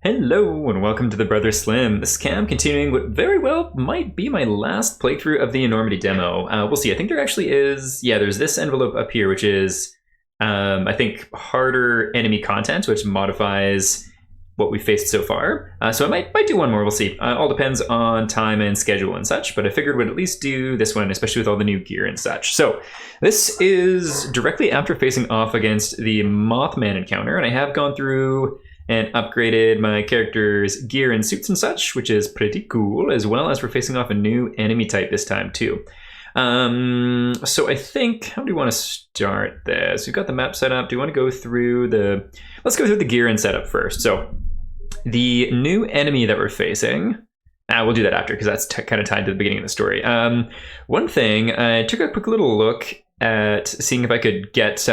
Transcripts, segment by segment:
Hello and welcome to the Brother Slim. This is Cam continuing what very well might be my last playthrough of the Enormity demo. We'll see. I think there actually is, there's this envelope up here, which is, I think, harder enemy content, which modifies what we've faced so far. So I might do one more, we'll see. All depends on time and schedule and such, but I figured we'd at least do this one, especially with all the new gear and such. So this is directly after facing off against the Mothman encounter, and I have gone through and upgraded my character's gear and suits and such, which is pretty cool, as well as we're facing off a new enemy type this time too. So I think, how do we want to start this? We've got the map set up. Do you want to go through let's go through the gear and setup first. So the new enemy that we're facing, we'll do that after because that's kind of tied to the beginning of the story. One thing, I took a quick little look at seeing if I could get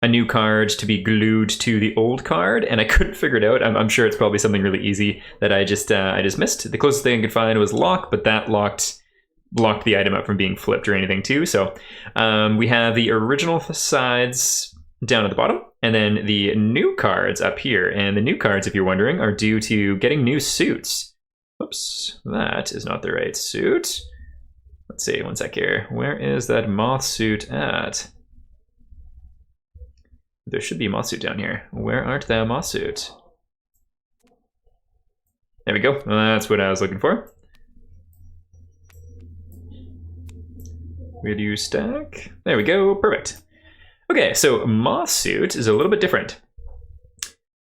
a new card to be glued to the old card, and I couldn't figure it out. I'm sure it's probably something really easy that I just missed. The closest thing I could find was lock, but that locked the item up from being flipped or anything too. So we have the original sides down at the bottom, and then the new cards up here. And the new cards, if you're wondering, are due to getting new suits. Oops, that is not the right suit. Let's see, one sec here. Where is that moth suit at? There should be a moth suit down here. Where art thou, moth suit? There we go. That's what I was looking for. Where do you stack? There we go. Perfect. Okay, so moth suit is a little bit different.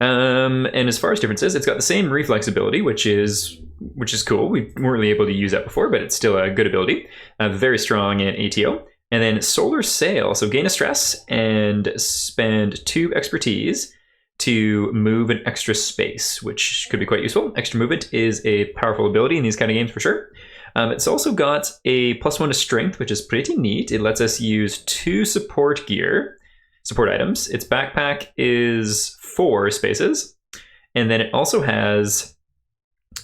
And as far as differences, it's got the same reflex ability, which is cool. We weren't really able to use that before, but it's still a good ability. Very strong in ATO. And then Solar Sail, so gain a stress and spend 2 expertise to move an extra space, which could be quite useful. Extra movement is a powerful ability in these kind of games for sure. It's also got a +1 to strength, which is pretty neat. It lets us use 2 support items. Its backpack is 4 spaces. And then it also has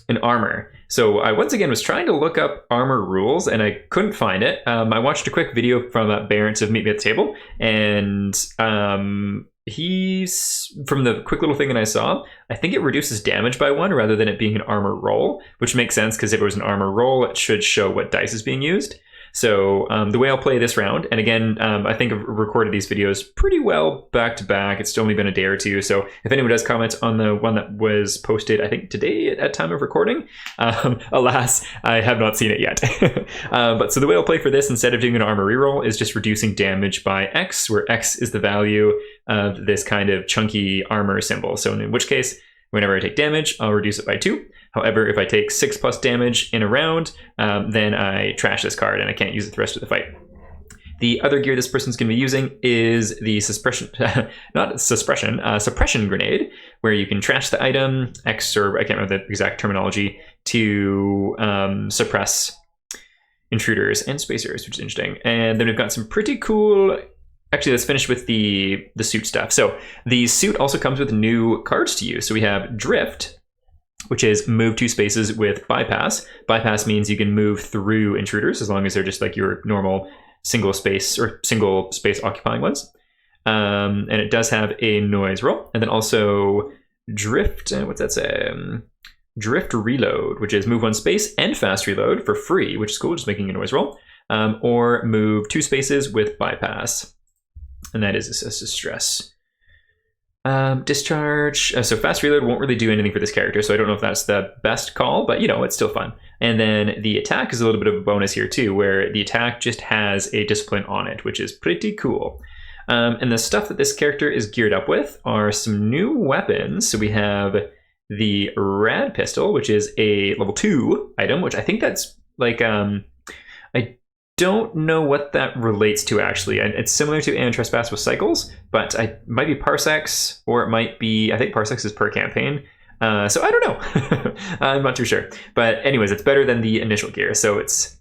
an armor. So I once again was trying to look up armor rules and I couldn't find it. I watched a quick video from Barents of Meet Me at the Table, and he's, from the quick little thing that I saw, I think it reduces damage by 1 rather than it being an armor roll, which makes sense because if it was an armor roll, it should show what dice is being used. So the way I'll play this round, and again, I think I've recorded these videos pretty well back to back. It's only been a day or two. So if anyone does comment on the one that was posted, I think today at time of recording, alas, I have not seen it yet. But so the way I'll play for this, instead of doing an armor reroll, is just reducing damage by X, where X is the value of this kind of chunky armor symbol. So in which case, whenever I take damage, I'll reduce it by 2. However, if I take 6+ damage in a round, then I trash this card and I can't use it the rest of the fight. The other gear this person's going to be using is the suppression grenade, where you can trash the item, X, or I can't remember the exact terminology, to suppress intruders and spacers, which is interesting. And then we've got some pretty cool... Actually, let's finish with the suit stuff. So the suit also comes with new cards to use. So we have Drift, which is move 2 spaces with bypass. Bypass means you can move through intruders as long as they're just like your normal single space occupying ones. And it does have a noise roll. And then also Drift, what's that say? Drift Reload, which is move 1 space and fast reload for free, which is cool, just making a noise roll. Or move 2 spaces with bypass. And that is a stress. Discharge. So fast reload won't really do anything for this character, so I don't know if that's the best call, but it's still fun. And then the attack is a little bit of a bonus here too, where the attack just has a discipline on it, which is pretty cool. And the stuff that this character is geared up with are some new weapons. So we have the Rad Pistol, which is a level 2 item, which I think that's like... I don't know what that relates to actually. It's similar to Anti-Trespass with cycles, but it might be parsecs, or it might be, I think parsecs is per campaign. So I don't know. I'm not too sure. But anyways, it's better than the initial gear. So it's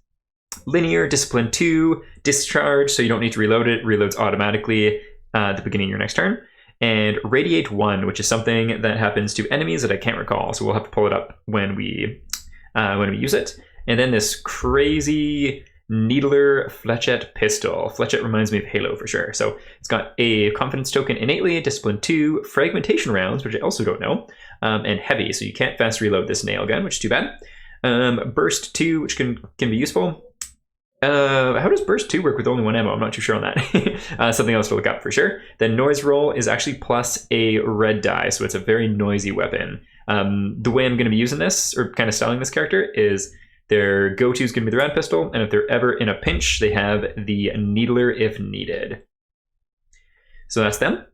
linear, discipline 2, discharge, so you don't need to reload it. Reloads automatically at the beginning of your next turn. And radiate 1, which is something that happens to enemies that I can't recall. So we'll have to pull it up when we use it. And then this crazy Needler Fletchette Pistol. Fletchette reminds me of Halo for sure. So it's got a confidence token innately, discipline 2, fragmentation rounds, which I also don't know, and heavy, so you can't fast reload this nail gun, which is too bad. Burst 2, which can be useful. How does burst 2 work with only one ammo? I'm not too sure on that. Something else to look up for sure. Then noise roll is actually plus a red die, so it's a very noisy weapon. The way I'm going to be using this, or kind of styling this character, is their go-to is going to be the round pistol, and if they're ever in a pinch, they have the needler if needed. So that's them.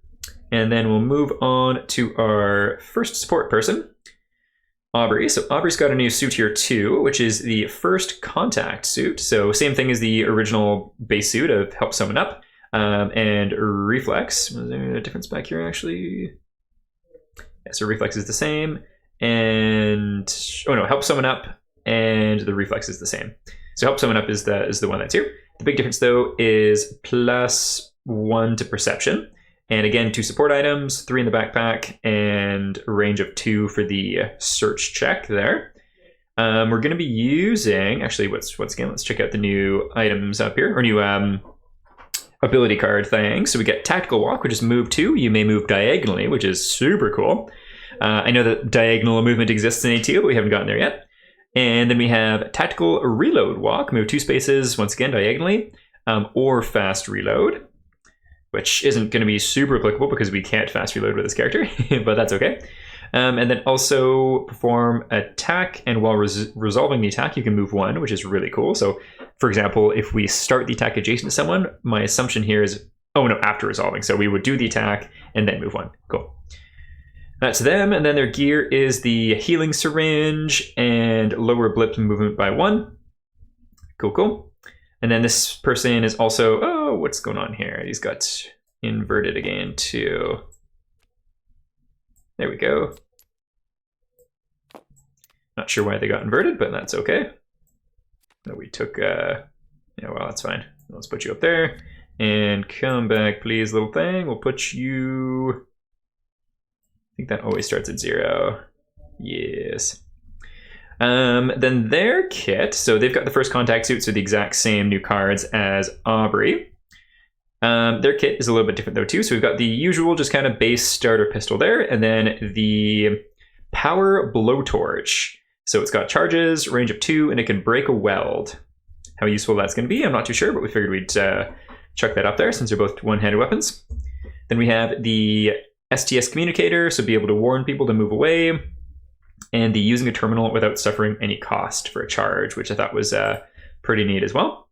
And then we'll move on to our first support person, Aubrey. So Aubrey's got a new suit here too, which is the first contact suit. So same thing as the original base suit of help summon up and reflex. Was there a difference back here actually? Yeah, so reflex is the same, and oh no, help summon up and the reflex is the same. So help summon up is the one that's here. The big difference though is +1 to perception. And again, 2 support items, 3 in the backpack, and a range of 2 for the search check there. We're going to be using, actually, once again, let's check out the new items up here, or new ability card thing. So we get Tactical Walk, which is move 2. You may move diagonally, which is super cool. I know that diagonal movement exists in A2, but we haven't gotten there yet. And then we have Tactical Reload Walk, move 2 spaces, once again, diagonally, or Fast Reload, which isn't going to be super applicable because we can't fast reload with this character, but that's okay. And then also perform attack, and while resolving the attack, you can move 1, which is really cool. So, for example, if we start the attack adjacent to someone, my assumption here is, oh no, after resolving. So we would do the attack and then move 1. Cool. That's them, and then their gear is the healing syringe and lower blip movement by 1. Cool. And then this person is also, oh, what's going on here? He's got inverted again too. There we go. Not sure why they got inverted, but that's okay. No, we took, yeah, well, that's fine. Let's put you up there. And come back, please, little thing. We'll put you, I think that always starts at 0. Yes. Then their kit, so they've got the first contact suit, so the exact same new cards as Aubrey. Their kit is a little bit different though too, so we've got the usual just kind of base starter pistol there, and then the power blowtorch. So it's got charges, range of 2, and it can break a weld. How useful that's going to be, I'm not too sure, but we figured we'd chuck that up there since they're both one-handed weapons. Then we have the STS communicator, so be able to warn people to move away, and the using a terminal without suffering any cost for a charge, which I thought was pretty neat as well.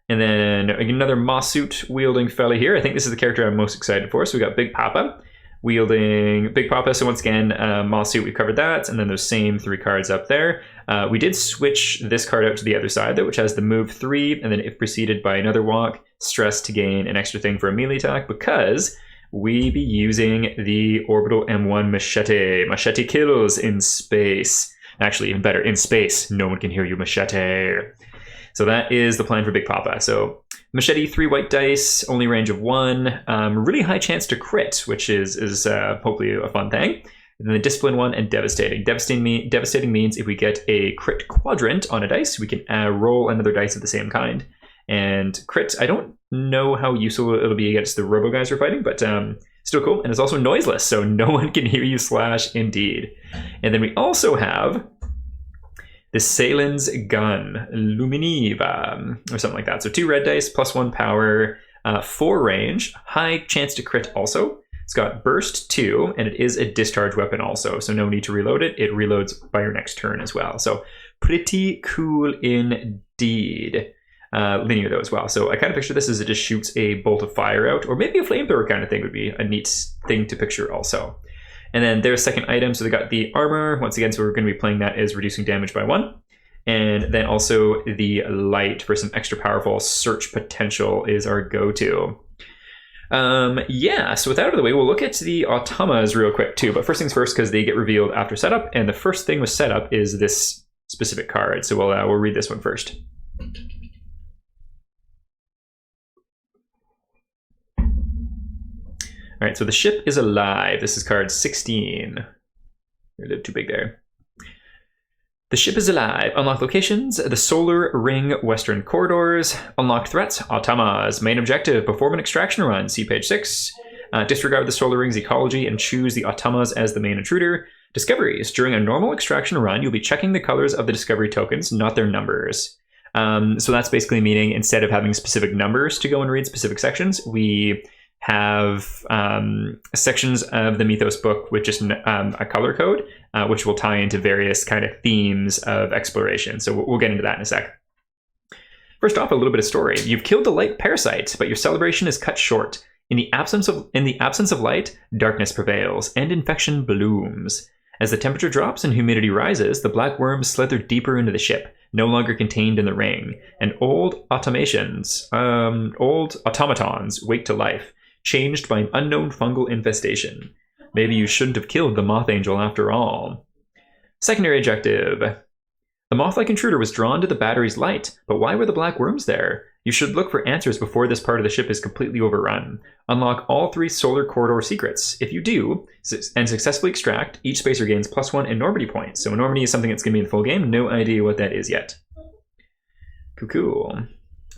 And then another moss suit wielding fella here. I think this is the character I'm most excited for. So we got Big Papa wielding Big Papa. So once again, moss suit, we've covered that. And then those same 3 cards up there. We did switch this card out to the other side though, which has the move 3. And then if preceded by another walk, stress to gain an extra thing for a melee attack, because we be using the orbital M1 machete. Machete kills in space. Actually, even better, in space. No one can hear you, machete. So that is the plan for Big Papa. So machete, 3 white dice, only range of 1. Really high chance to crit, which is hopefully a fun thing. And then the discipline 1 and devastating. Devastating means if we get a crit quadrant on a dice, we can roll another dice of the same kind. And crit, I don't know how useful it'll be against the robo guys we're fighting, but still cool. And it's also noiseless, so no one can hear you slash indeed. And then we also have the Salen's Gun, Luminiva, or something like that. So 2 red dice, +1 power, 4 range, high chance to crit also. It's got burst 2, and it is a discharge weapon also, so no need to reload it. It reloads by your next turn as well. So pretty cool indeed. Linear though as well. So I kind of picture this as it just shoots a bolt of fire out, or maybe a flamethrower kind of thing would be a neat thing to picture also. And then their second item, so they got the armor. Once again, so we're going to be playing that as reducing damage by 1. And then also the light for some extra powerful search potential is our go-to. Yeah, so with that out of the way, we'll look at the automas real quick too. But first things first, because they get revealed after setup. And the first thing with setup is this specific card. So we'll read this one first. All right, so the ship is alive. This is card 16. You're a little too big there. The ship is alive. Unlock locations, the Solar Ring Western Corridors. Unlocked threats, Automas. Main objective, perform an extraction run. See page 6. Disregard the Solar Ring's ecology and choose the Automas as the main intruder. Discoveries. During a normal extraction run, you'll be checking the colors of the discovery tokens, not their numbers. So that's basically meaning instead of having specific numbers to go and read specific sections, we have sections of the Mythos book with just a color code, which will tie into various kind of themes of exploration. So we'll get into that in a sec. First off, a little bit of story. You've killed the light parasite, but your celebration is cut short. In the absence of light, darkness prevails, and infection blooms. As the temperature drops and humidity rises, the black worms slither deeper into the ship, no longer contained in the ring, and old automatons wake to life, changed by an unknown fungal infestation. Maybe you shouldn't have killed the Moth Angel after all. Secondary objective. The moth-like intruder was drawn to the battery's light, but why were the black worms there? You should look for answers before this part of the ship is completely overrun. Unlock all 3 solar corridor secrets. If you do, and successfully extract, each spacer gains +1 enormity points. So enormity is something that's going to be in the full game. No idea what that is yet. Cool.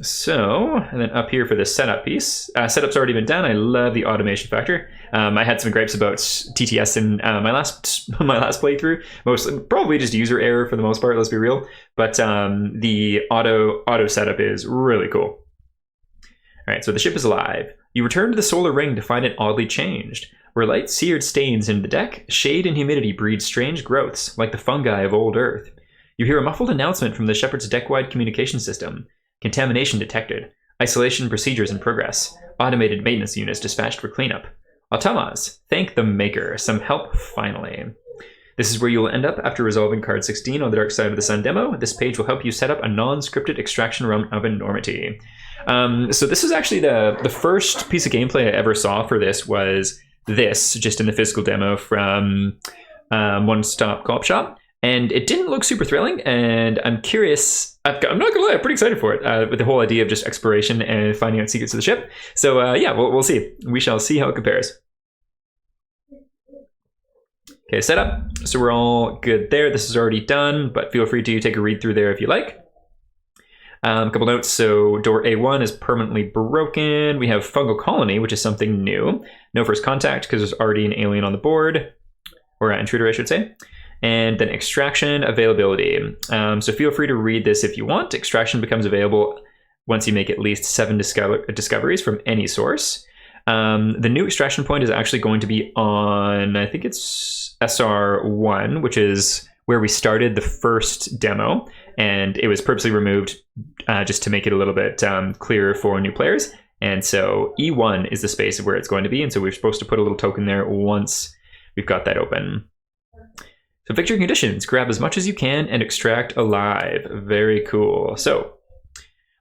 So, and then up here for the setup piece. Setup's already been done. I love the automation factor. I had some gripes about TTS in my last playthrough. Mostly, probably just user error for the most part, let's be real. But the auto setup is really cool. All right, so the ship is alive. You return to the solar ring to find it oddly changed. Where light seared stains in the deck, shade and humidity breed strange growths, like the fungi of old Earth. You hear a muffled announcement from the Shepherd's deck-wide communication system. Contamination detected. Isolation procedures in progress. Automated maintenance units dispatched for cleanup. Automas, thank the maker. Some help finally. This is where you will end up after resolving card 16 on the Dark Side of the Sun demo. This page will help you set up a non-scripted extraction run of Enormity. So this is actually the first piece of gameplay I ever saw for this was this, just in the physical demo from One Stop Co-op Shop. And it didn't look super thrilling, and I'm curious. I'm not gonna lie, I'm pretty excited for it, with the whole idea of just exploration and finding out secrets of the ship. So yeah, we'll see. We shall see how it compares. Okay, setup. So we're all good there. This is already done, but feel free to take a read through there if you like. A couple notes. So door A1 is permanently broken. We have fungal colony, which is something new. No first contact because there's already an alien on the board, or an intruder, I should say. And then extraction availability. So feel free to read this if you want. Extraction becomes available once you make at least 7 discoveries from any source. The new extraction point is actually going to be on, I think it's SR1, which is where we started the first demo. And it was purposely removed just to make it a little bit clearer for new players. And so E1 is the space of where it's going to be. And so we're supposed to put a little token there once we've got that open. So victory conditions, grab as much as you can and extract alive. Very cool. So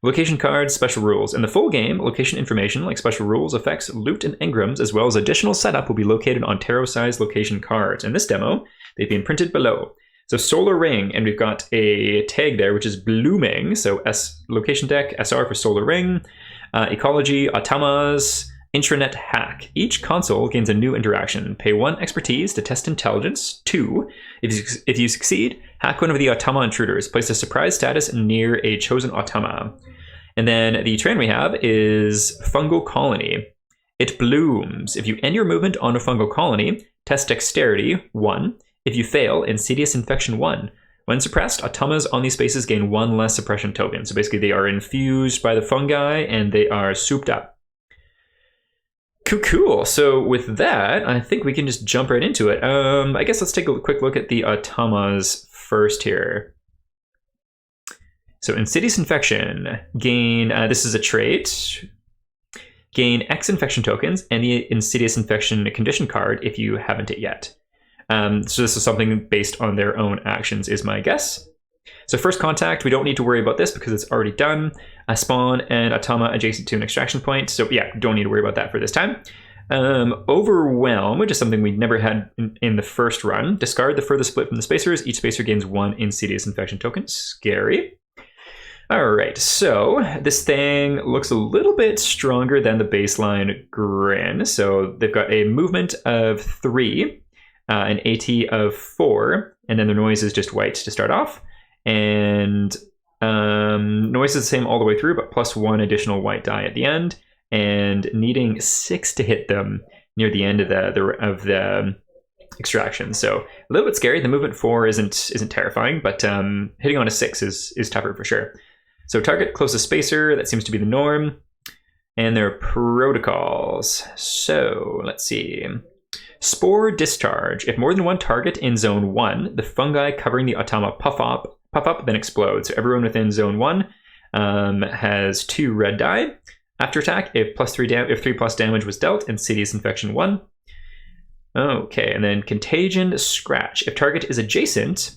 location cards, special rules. In the full game, location information like special rules, effects, loot, and engrams, as well as additional setup will be located on tarot-sized location cards. In this demo, they've been printed below. So solar ring, and we've got a tag there, which is blooming. So S location deck, SR for solar ring, ecology, automas, intranet hack. Each console gains a new interaction. Pay 1 expertise to test intelligence. 2, if you succeed, hack one of the automa intruders. Place a surprise status near a chosen automa. And then the train we have is fungal colony. It blooms. If you end your movement on a fungal colony, test dexterity 1. If you fail, insidious infection 1. When suppressed, automas on these spaces gain 1 less suppression token. So basically they are infused by the fungi and they are souped up. Cool. So with that, I think we can just jump right into it. I guess let's take a quick look at the automas first here. So insidious infection, gain, this is a trait, gain X infection tokens and the insidious infection condition card if you haven't it yet. So this is something based on their own actions is my guess. So first contact, we don't need to worry about this because it's already done. A spawn and automa adjacent to an extraction point. So yeah, don't need to worry about that for this time. Overwhelm, which is something we never had in the first run. Discard the furthest split from the spacers. Each spacer gains 1 insidious infection token. Scary. All right, so this thing looks a little bit stronger than the baseline Grin. So they've got a movement of 3. an AT of 4, and then their noise is just white to start off. And noise is the same all the way through, but plus 1 additional white die at the end, and needing 6 to hit them near the end of the extraction. So a little bit scary. The movement 4 isn't terrifying, but hitting on a 6 is tougher for sure. So target closest spacer, that seems to be the norm. And their protocols. So let's see. Spore discharge. If more than one target in zone 1, the fungi covering the Automa puff up, then explode. So everyone within zone 1 has 2 red die. After attack, if 3 plus damage was dealt, Insidious Infection 1. Okay, and then Contagion Scratch. If target is adjacent.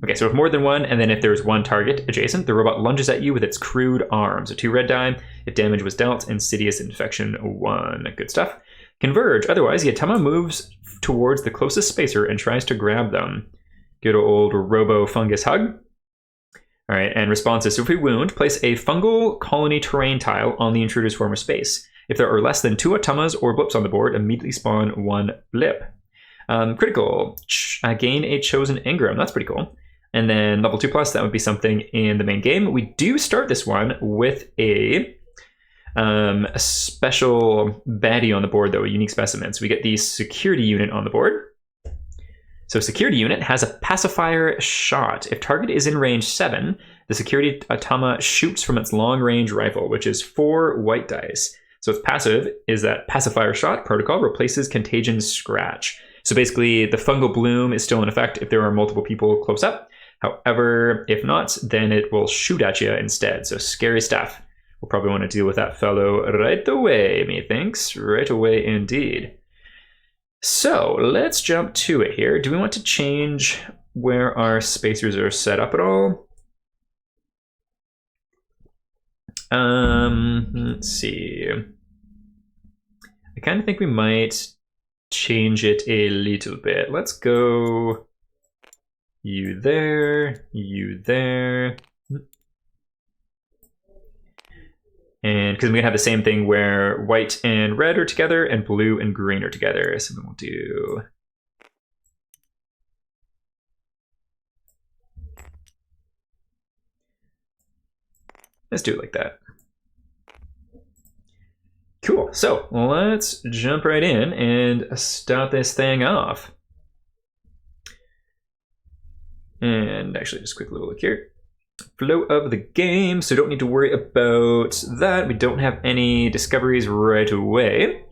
Okay, so if more than one, and then if there's one target adjacent, the robot lunges at you with its crude arms. So 2 red die. If damage was dealt, Insidious Infection 1. Good stuff. Converge. Otherwise, the Automa moves towards the closest spacer and tries to grab them. Good old Robo-Fungus Hug. All right, and responses. So if we wound, place a fungal colony terrain tile on the intruder's former space. If there are less than 2 Automas or blips on the board, immediately spawn 1 blip. Critical. Gain a chosen engram. That's pretty cool. And then level 2+, that would be something in the main game. We do start this one with a special baddie on the board, though, a unique specimen. So we get the security unit on the board. So security unit has a pacifier shot. If target is in range 7, the security Automa shoots from its long-range rifle, which is 4 white dice. So its passive is that pacifier shot protocol replaces contagion scratch. So basically, the fungal bloom is still in effect if there are multiple people close up. However, if not, then it will shoot at you instead. So scary stuff. We'll probably want to deal with that fellow right away, methinks. Right away indeed. So let's jump to it here. Do we want to change where our spacers are set up at all? Let's see. I kind of think we might change it a little bit. Let's go you there, you there. And because we're going to have the same thing where white and red are together and blue and green are together. So then we'll do... Let's do it like that. Cool. So let's jump right in and start this thing off. And actually, just a quick little look here. Flow of the game, so don't need to worry about that. We don't have any discoveries right away.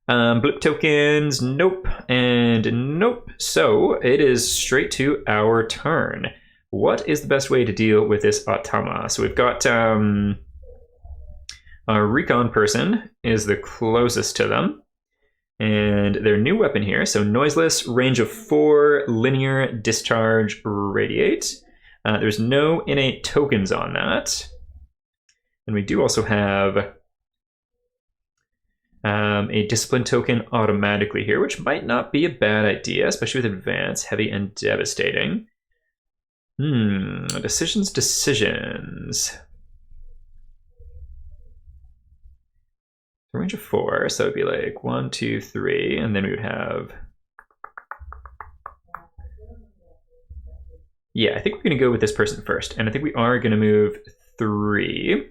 Blip tokens, nope, and nope. So it is straight to our turn. What is the best way to deal with this Automa? So we've got our recon person is the closest to them. And their new weapon here, so noiseless, range of 4, linear, discharge, radiate. There's no innate tokens on that. And we do also have a discipline token automatically here, which might not be a bad idea, especially with advance, heavy, and devastating. Decisions. A range of 4, so it'd be like 1, 2, 3, and then we would have... Yeah, I think we're going to go with this person first, and I think we are going to move 3.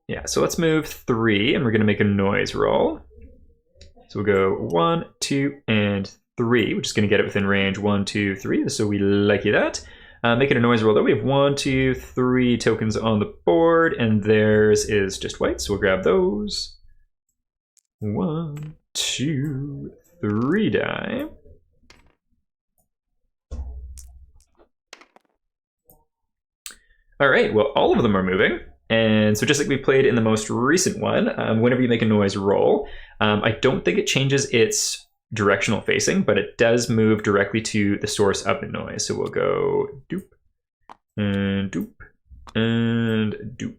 Yeah, so let's move 3, and we're going to make a noise roll. So we'll go 1, 2, and 3. We're just going to get it within range 1, 2, 3, so we like that. Making a noise roll though. We have 1, 2, 3 tokens on the board, and theirs is just white, so we'll grab those. 1, 2, 3 die. All right, well, all of them are moving. And so just like we played in the most recent one, whenever you make a noise roll, I don't think it changes its directional facing, but it does move directly to the source of the noise. So we'll go doop, and doop, and doop.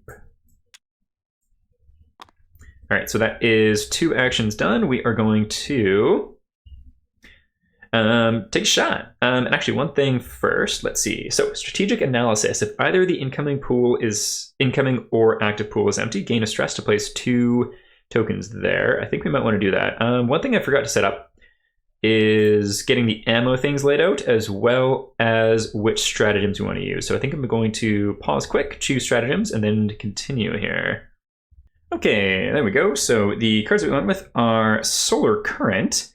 All right, so that is 2 actions done. We are going to take a shot. And actually, one thing first, let's see. So strategic analysis. If either the incoming or active pool is empty, gain a stress to place 2 tokens there. I think we might want to do that. One thing I forgot to set up is getting the ammo things laid out, as well as which stratagems we want to use. So I think I'm going to pause quick, choose stratagems, and then continue here. Okay, there we go. So the cards that we went with are Solar Current,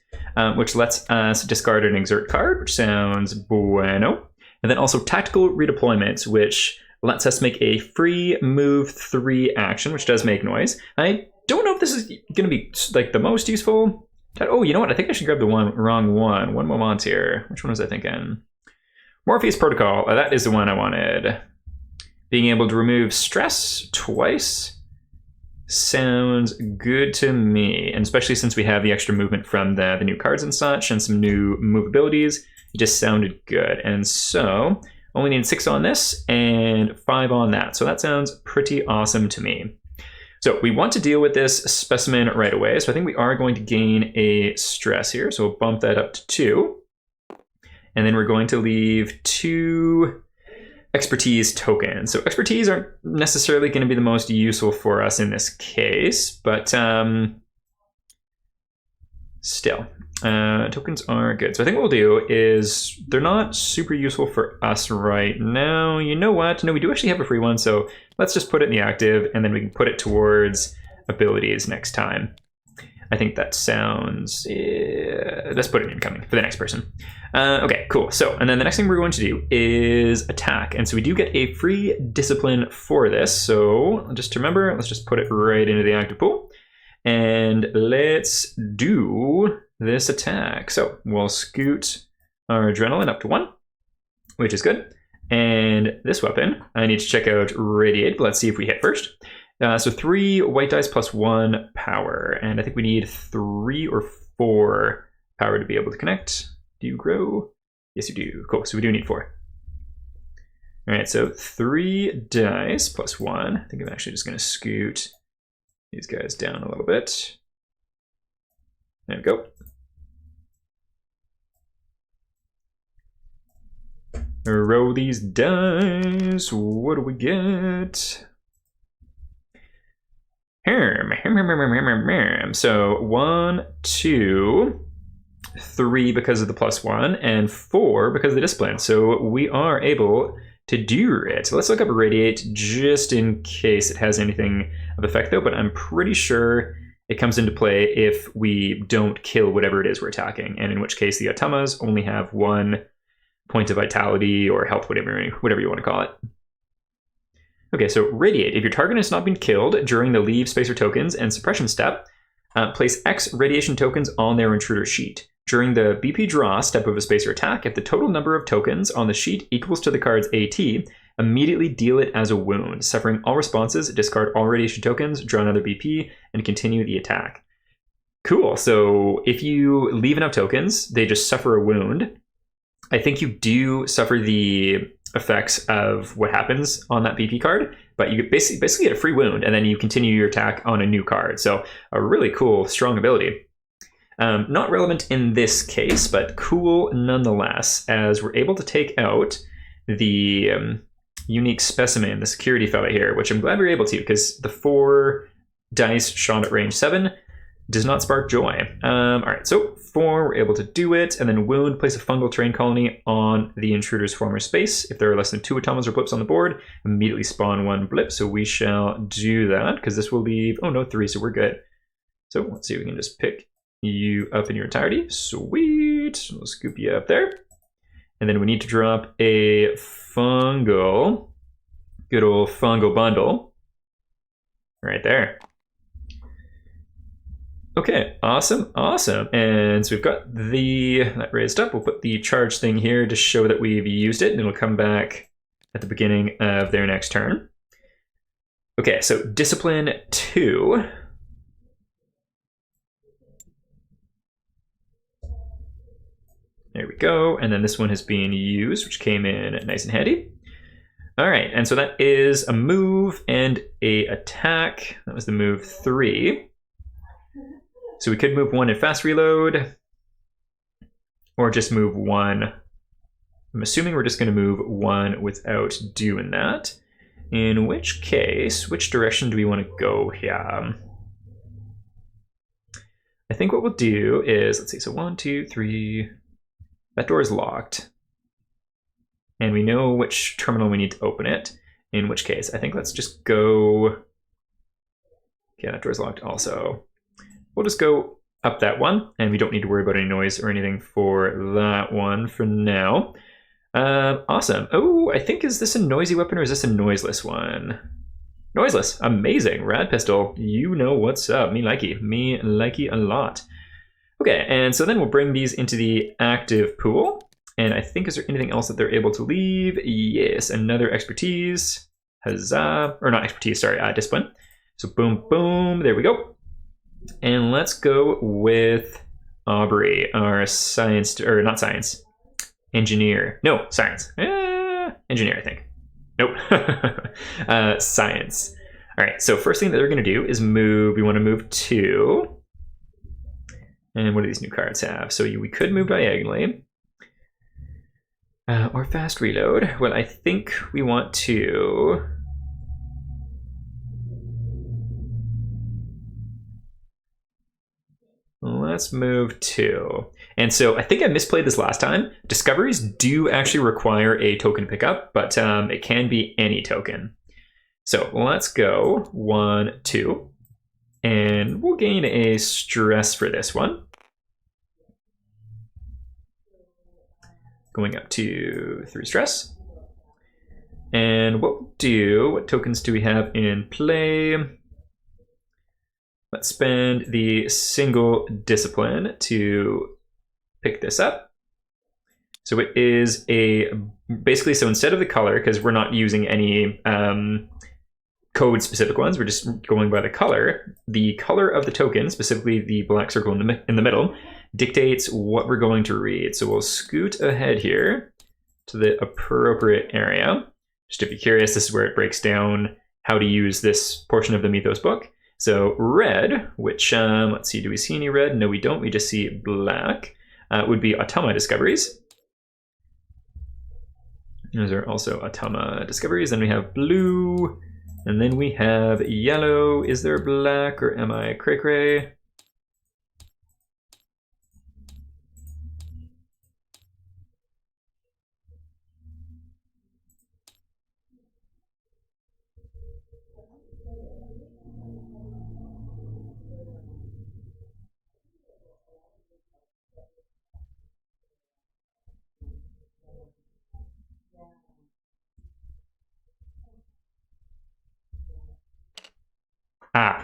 which lets us discard an exert card, which sounds bueno. And then also Tactical Redeployment, which lets us make a free move 3 action, which does make noise. I don't know if this is going to be like the most useful. Oh, you know what? I think I should grab the wrong one. One moment here. Which one was I thinking? Morpheus Protocol. That is the one I wanted. Being able to remove stress twice sounds good to me. And especially since we have the extra movement from the new cards and such, and some new move abilities, it just sounded good. And so only need 6 on this and 5 on that. So that sounds pretty awesome to me. So we want to deal with this specimen right away. So I think we are going to gain a stress here. So we'll bump that up to 2. And then we're going to leave 2 expertise tokens. So expertise aren't necessarily going to be the most useful for us in this case, but still, tokens are good. So I think what we'll do is, they're not super useful for us right now. You know what? No, we do actually have a free one. So let's just put it in the active, and then we can put it towards abilities next time. I think that sounds, let's put it in incoming for the next person. Okay, cool. So, and then the next thing we're going to do is attack. And so we do get a free discipline for this. So just to remember, let's just put it right into the active pool. And let's do this attack. So we'll scoot our adrenaline up to 1, which is good. And this weapon, I need to check out Radiate, but let's see if we hit first. So 3 white dice plus 1 power. And I think we need 3 or 4 power to be able to connect. Do you grow? Yes, you do. Cool. So we do need 4. All right. So 3 dice plus 1. I think I'm actually just going to scoot these guys down a little bit. There we go. Roll these dice. What do we get? So 1, 2, 3 because of the plus 1, and 4 because of the discipline. So we are able to do it. So let's look up Radiate just in case it has anything of effect though, but I'm pretty sure it comes into play if we don't kill whatever it is we're attacking, and in which case the Automas only have 1 point of vitality or health, whatever you want to call it. Okay, so Radiate. If your target has not been killed during the leave spacer tokens and suppression step, place X radiation tokens on their intruder sheet. During the BP draw step of a spacer attack, if the total number of tokens on the sheet equals to the card's AT, immediately deal it as a wound. Suffering all responses, discard all radiation tokens, draw another BP, and continue the attack. Cool, so if you leave enough tokens, they just suffer a wound. I think you do suffer the effects of what happens on that BP card, but you basically get a free wound, and then you continue your attack on a new card. So a really cool, strong ability. Not relevant in this case, but cool nonetheless, as we're able to take out the unique specimen, the security fella here, which I'm glad we were able to, because the 4 dice shot at range 7 does not spark joy. All right, so 4, we're able to do it, and then wound, place a fungal terrain colony on the intruder's former space. If there are less than 2 automas or blips on the board, immediately spawn 1 blip. So we shall do that, because this will leave, oh no, 3, so we're good. So let's see if we can just pick you up in your entirety. Sweet, we'll scoop you up there. And then we need to drop a fungal, good old fungal bundle, right there. Okay, awesome, awesome. And so we've got that raised up. We'll put the charge thing here to show that we've used it, and it'll come back at the beginning of their next turn. Okay, so Discipline 2. There we go. And then this one has been used, which came in nice and handy. All right, and so that is a move and a attack. That was the move 3. So we could move 1 and fast reload, or just move 1. I'm assuming we're just going to move 1 without doing that. In which case, which direction do we want to go here? I think what we'll do is, let's see, so 1, 2, 3, that door is locked. And we know which terminal we need to open it, in which case, I think let's just go, okay, that door's locked also. We'll just go up that one, and we don't need to worry about any noise or anything for that one for now. Awesome. Oh, I think, is this a noisy weapon or is this a noiseless one? Noiseless. Amazing. Rad pistol. You know what's up. Me likey. Me likey a lot. Okay, and so then we'll bring these into the active pool. And I think, is there anything else that they're able to leave? Yes, another expertise. Huzzah. Or not expertise, sorry, discipline. So boom, boom. There we go. And let's go with Aubrey, our science, or not science, engineer. No, science. Engineer, I think. Nope. Science. All right, so first thing that they're going to do is move. We want to move 2. And what do these new cards have? So we could move diagonally. Or fast reload. Well, I think we want to... Let's move 2. And so I think I misplayed this last time. Discoveries do actually require a token pickup, but it can be any token. So let's go 1, 2. And we'll gain a stress for this one. Going up to 3 stress. And what we'll do, what tokens do we have in play? Let's spend the single discipline to pick this up. So it is basically, so instead of the color, because we're not using any code specific ones, we're just going by the color of the token, specifically the black circle in the middle, dictates what we're going to read. So we'll scoot ahead here to the appropriate area. Just if you're curious, this is where it breaks down how to use this portion of the Mythos book. So red, which, let's see, do we see any red? No, we don't. We just see black. Would be Automa discoveries. Those are also Automa discoveries. Then we have blue, and then we have yellow. Is there black, or am I cray-cray? Ah,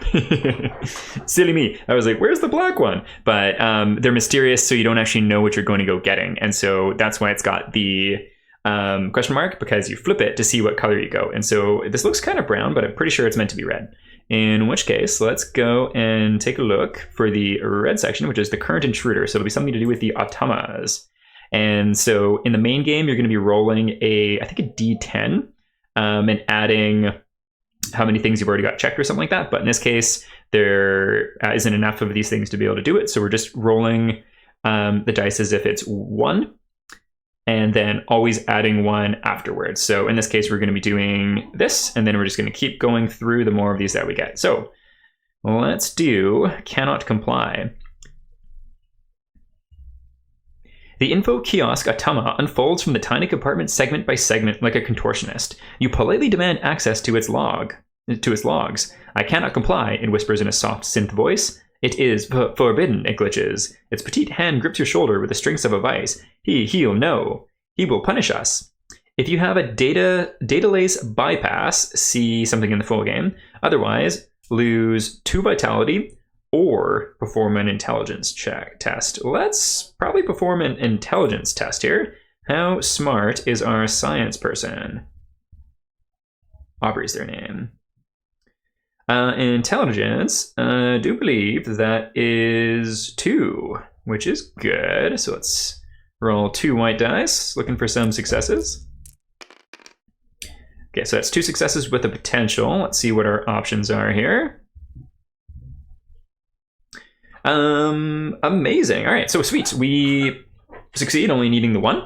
silly me. I was like, where's the black one? But they're mysterious, so you don't actually know what you're going to go getting. And so that's why it's got the question mark, because you flip it to see what color you go. And so this looks kind of brown, but I'm pretty sure it's meant to be red. In which case, let's go and take a look for the red section, which is the current intruder. So it'll be something to do with the Automas. And so in the main game, you're going to be rolling I think a D10 and adding how many things you've already got checked or something like that. But in this case, there isn't enough of these things to be able to do it. So we're just rolling the dice as if it's 1, and then always adding 1 afterwards. So in this case, we're going to be doing this, and then we're just going to keep going through the more of these that we get. So let's do cannot comply. The info kiosk Automa unfolds from the tiny compartment segment by segment like a contortionist. You politely demand access to its logs. I cannot comply, it whispers in a soft synth voice. It is forbidden, it glitches. Its petite hand grips your shoulder with the strings of a vice. He'll know. He will punish us. If you have a data lace bypass, see something in the full game. Otherwise, lose 2 vitality, or perform an intelligence test. Let's probably perform an intelligence test here. How smart is our science person? Aubrey's their name. Intelligence, I do believe that is 2, which is good. So let's roll 2 white dice, looking for some successes. Okay, so that's 2 successes with a potential. Let's see what our options are here. Amazing. All right, so sweet. We succeed, only needing the 1.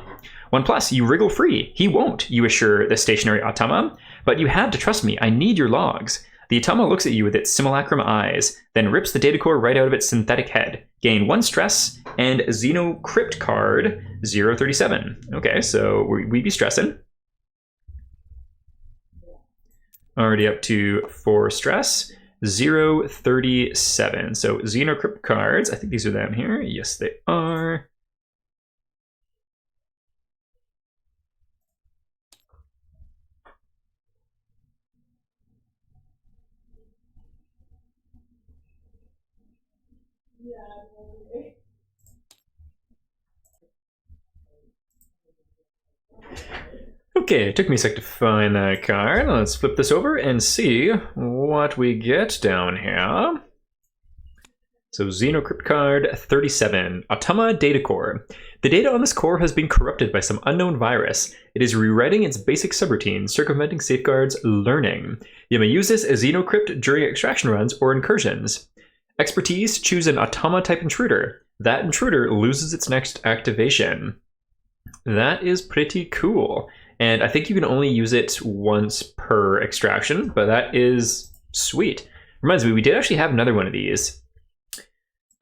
1+, you wriggle free. He won't, you assure the stationary Automa. But you have to trust me. I need your logs. The Automa looks at you with its simulacrum eyes, then rips the data core right out of its synthetic head. Gain 1 stress and Xenocrypt card 037. Okay, so we be stressing. Already up to 4 stress. 037. So Xenocrypt cards, I think these are down here. Yes, they are. Okay, it took me a sec to find that card. Let's flip this over and see what we get down here. So Xenocrypt card 37, Automa Data Core. The data on this core has been corrupted by some unknown virus. It is rewriting its basic subroutine, circumventing safeguards, learning. You may use this as Xenocrypt during extraction runs or incursions. Expertise, choose an Automa type intruder. That intruder loses its next activation. That is pretty cool. And I think you can only use it once per extraction, but that is sweet. Reminds me, we did actually have another one of these.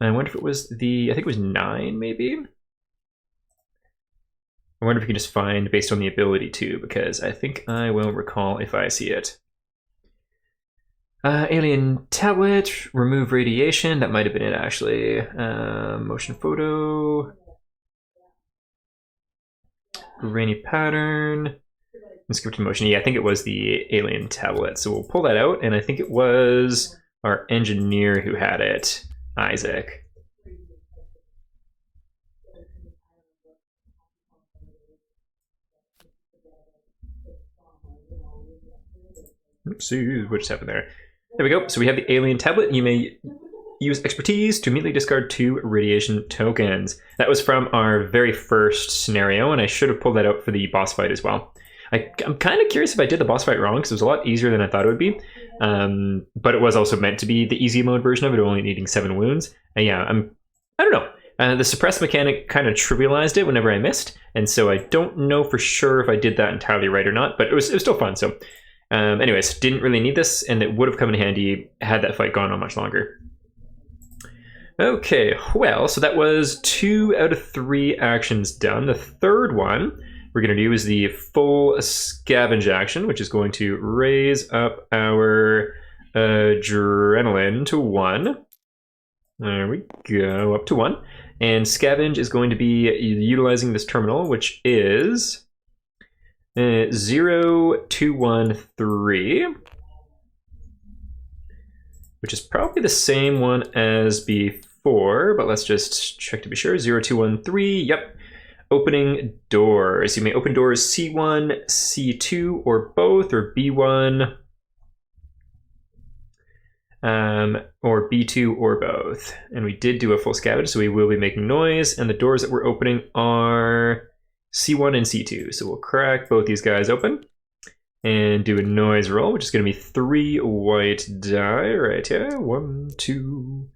I wonder if it was I think it was 9 maybe? I wonder if you can just find based on the ability too, because I think I will recall if I see it. Alien tablet, remove radiation, that might have been it actually. Motion photo. Rainy pattern. Scripted motion. Yeah, I think it was the alien tablet. So we'll pull that out, and I think it was our engineer who had it, Isaac. Oopsie, what just happened there? There we go. So we have the alien tablet. You may use expertise to immediately discard 2 radiation tokens. That was from our very first scenario, and I should have pulled that out for the boss fight as well. I'm kind of curious if I did the boss fight wrong, because it was a lot easier than I thought it would be. But it was also meant to be the easy mode version of it, only needing 7 wounds. And yeah, I don't know. The suppress mechanic kind of trivialized it whenever I missed, and so I don't know for sure if I did that entirely right or not, but it was still fun. So anyways, didn't really need this, and it would have come in handy had that fight gone on much longer. Okay, well, so that was 2 out of 3 actions done. The third one we're going to do is the full scavenge action, which is going to raise up our adrenaline to 1. There we go, up to 1. And scavenge is going to be utilizing this terminal, which is 0213, which is probably the same one as before, but let's just check to be sure. 0213, yep. Opening doors. You may open doors C1, C2, or both, or B1, or B2, or both. And we did do a full scavenge, so we will be making noise, and the doors that we're opening are C1 and C2. So we'll crack both these guys open and do a noise roll, which is going to be 3 white die right here. 1, 2,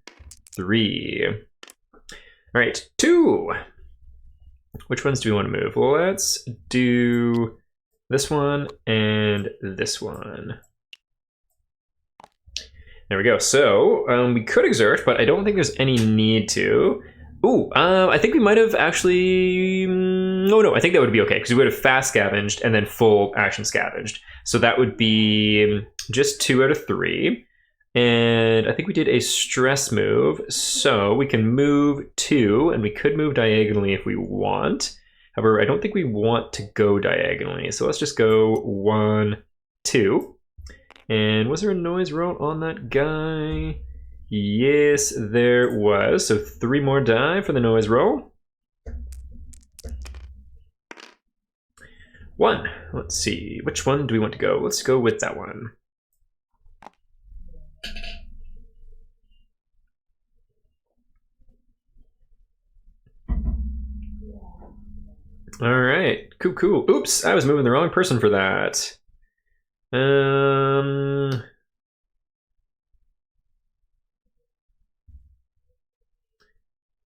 3. All right, 2. Which ones do we want to move? Let's do this one and this one. There we go. So we could exert, but I don't think there's any need to. Ooh, I think we might have actually... Oh no, I think that would be okay, because we would have fast scavenged and then full action scavenged. So that would be just 2 out of 3. And I think we did a stress move, so we can move 2, and we could move diagonally if we want. However, I don't think we want to go diagonally, so let's just go 1, 2. And was there a noise roll on that guy? Yes, there was. So 3 more die for the noise roll. 1. Let's see. Which one do we want to go? Let's go with that one. All right. Cool, cool. Oops, I was moving the wrong person for that.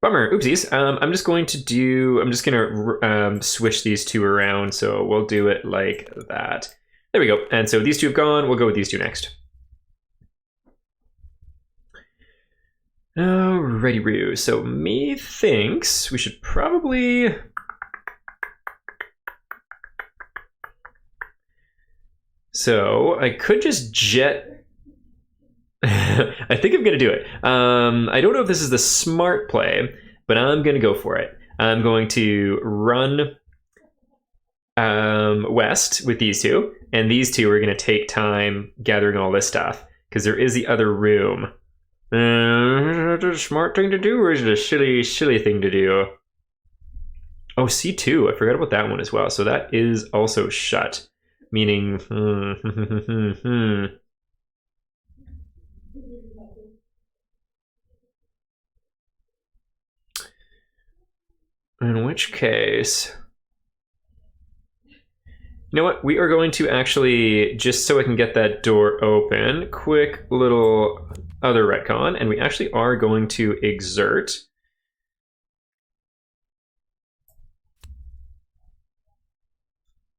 Bummer. Oopsies. I'm just going to switch these 2 around, so we'll do it like that. There we go. And so these 2 have gone. We'll go with these 2 next. Alrighty, Roo. So me thinks we should probably... So I could just jet... I think I'm going to do it. I don't know if this is the smart play, but I'm going to go for it. I'm going to run west with these two, and these two are going to take time gathering all this stuff, because there is the other room. Is it a smart thing to do, or is it a silly thing to do? Oh, C2. I forgot about that one as well. So that is also shut, meaning... In which case... You know what? We are going to actually, just so I can get that door open, quick little other retcon, and we actually are going to exert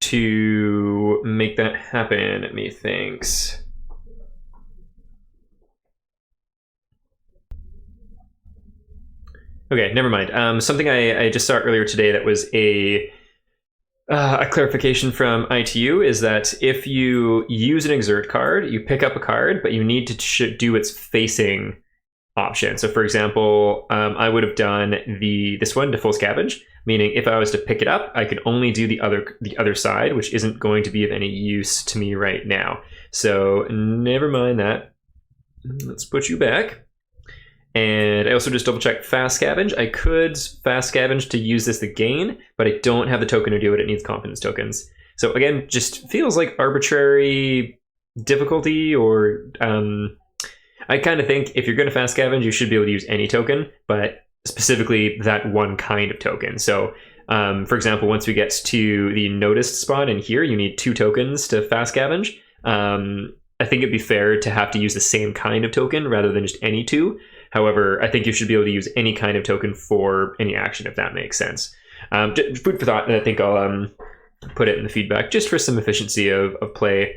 to make that happen, methinks. Okay, never mind. Something I just saw earlier today that was a clarification from ITU is that if you use an exert card, you pick up a card, but you need to do its facing option. So for example, I would have done this one to full scavenge, meaning if I was to pick it up, I could only do the other side, which isn't going to be of any use to me right now. So never mind that. Let's put you back. And I also just double checked fast scavenge. I could fast scavenge to use this again, but I don't have the token to do it. It needs confidence tokens. So again, just feels like arbitrary difficulty, or I kind of think if you're going to fast scavenge, you should be able to use any token, but specifically that one kind of token. So for example, once we get to the noticed spot in here, you need 2 tokens to fast scavenge. I think it'd be fair to have to use the same kind of token rather than just any 2. However, I think you should be able to use any kind of token for any action, if that makes sense. Food for thought, and I think I'll put it in the feedback just for some efficiency of play.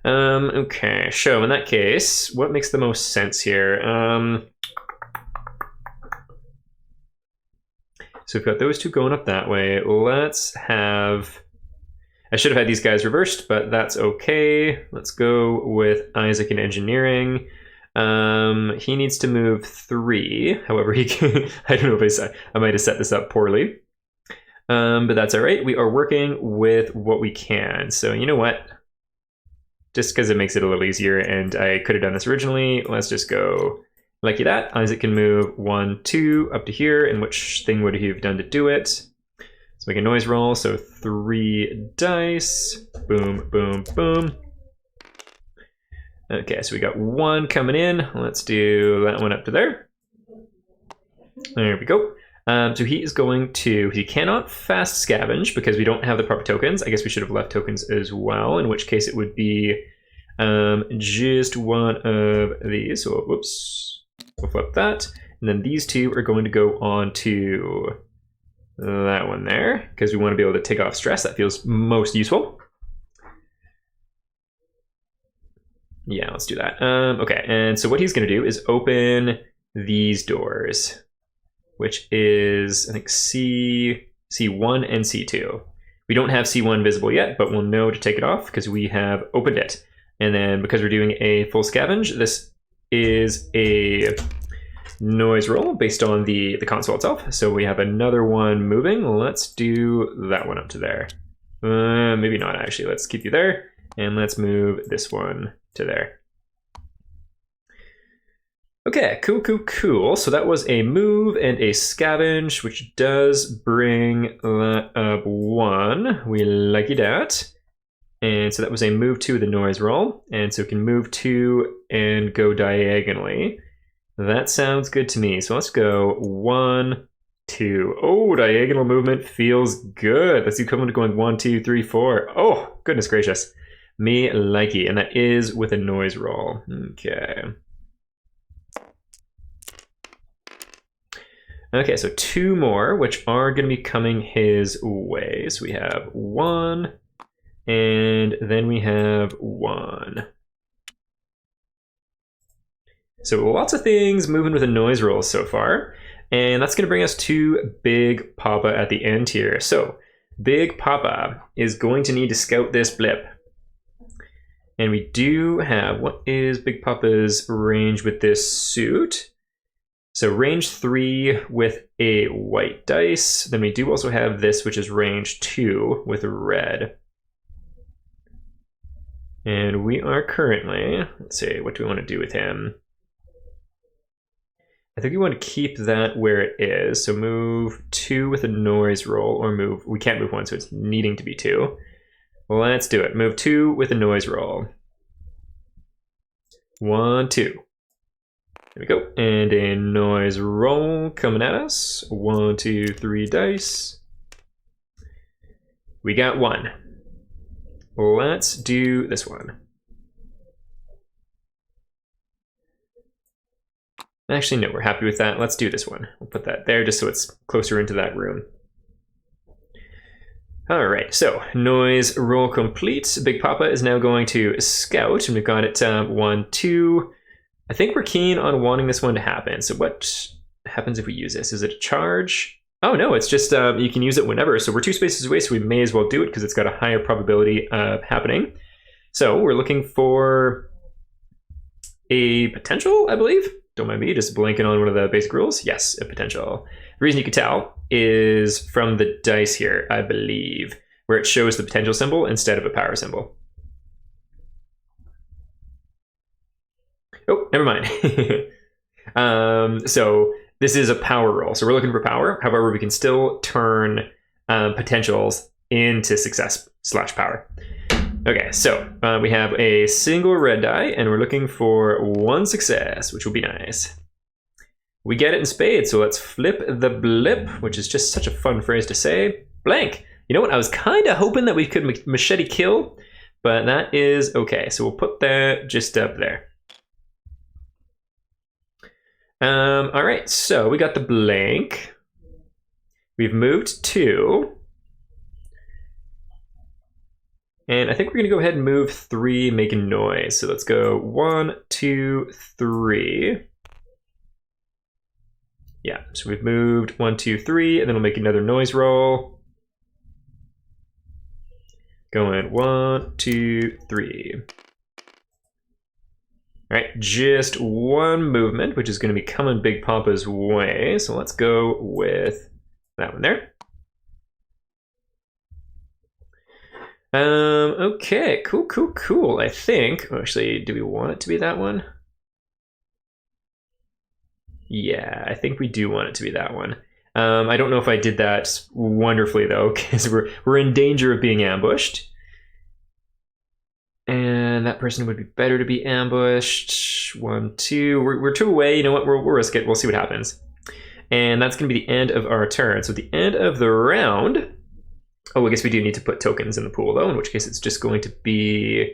Okay, so in that case, what makes the most sense here? So we've got those 2 going up that way. Let's have... I should have had these guys reversed, but that's okay. Let's go with Isaac in engineering. He needs to move 3. However, he can, I don't know if I might have set this up poorly. But that's all right. We are working with what we can. So you know what? Just because it makes it a little easier, and I could have done this originally, let's just go like that. Isaac can move 1, 2 up to here. And which thing would he have done to do it? Let's make a noise roll. So 3 dice. Boom, boom, boom. Okay, so we got 1 coming in. Let's do that one up to there. There we go. So he is going to... He cannot fast scavenge because we don't have the proper tokens. I guess we should have left tokens as well, in which case it would be just one of these. So, whoops. We'll flip that. And then these 2 are going to go on to that one there because we want to be able to take off stress. That feels most useful. Yeah, let's do that. Okay, and so what he's going to do is open these doors, which is, I think, C1 and C2. We don't have C1 visible yet, but we'll know to take it off because we have opened it. And then because we're doing a full scavenge, this is a noise roll based on the console itself. So we have another one moving. Let's do that one up to there. Maybe not, actually. Let's keep you there. And let's move this one to there. Okay, cool. So that was a move and a scavenge, which does bring that up 1. We like that. And so that was a move 2 with a noise roll. And so we can move 2 and go diagonally. That sounds good to me. So let's go 1, 2. Oh, diagonal movement feels good. Let's see, coming going 1, 2, 3, 4. Oh, goodness gracious. Me likey, and that is with a noise roll. Okay. Okay, so 2 more, which are going to be coming his way. So we have 1, and then we have 1. So lots of things moving with a noise roll so far. And that's going to bring us to Big Papa at the end here. So Big Papa is going to need to scout this blip. And we do have, what is Big Papa's range with this suit? So range 3 with a white dice. Then we do also have this, which is range 2 with a red. And we are currently, let's see, what do we want to do with him? I think we want to keep that where it is. So move 2 with a noise roll, or move, we can't move 1, so it's needing to be 2. Let's do it. Move 2 with a noise roll. 1, 2. There we go. And a noise roll coming at us. 1, 2, 3 dice. We got 1. Let's do this one. Actually, no, we're happy with that. Let's do this one. We'll put that there just so it's closer into that room. All right, so noise roll complete. Big Papa is now going to scout, and we've got it 1, 2. I think we're keen on wanting this one to happen. So what happens if we use this? Is it a charge? Oh no, it's just you can use it whenever. So we're 2 spaces away, so we may as well do it because it's got a higher probability of happening. So we're looking for a potential, I believe. Don't mind me just blanking on one of the basic rules. Yes, a potential. The reason you can tell is from the dice here, I believe, where it shows the potential symbol instead of a power symbol. Oh, never mind. So this is a power roll. So we're looking for power. However, we can still turn potentials into success/power. Okay, so we have a single red die, and we're looking for 1 success, which will be nice. We get it in spades, so let's flip the blip, which is just such a fun phrase to say. Blank. You know what? I was kind of hoping that we could machete kill, but that is okay. So we'll put that just up there. All right, so we got the blank. We've moved 2. And I think we're going to go ahead and move 3, make a noise. So let's go 1, 2, 3. Yeah, so we've moved 1, 2, 3, and then we'll make another noise roll. Going 1, 2, 3. All right, just 1 movement, which is going to be coming Big Papa's way. So let's go with that one there. Okay, cool. I think, actually, do we want it to be that one? Yeah, I think we do want it to be that one. I don't know if I did that wonderfully though, because we're in danger of being ambushed. And that person would be better to be ambushed. 1, 2, we're 2 away. You know what, we'll risk it. We'll see what happens. And that's gonna be the end of our turn. So at the end of the round, oh, I guess we do need to put tokens in the pool though, in which case it's just going to be,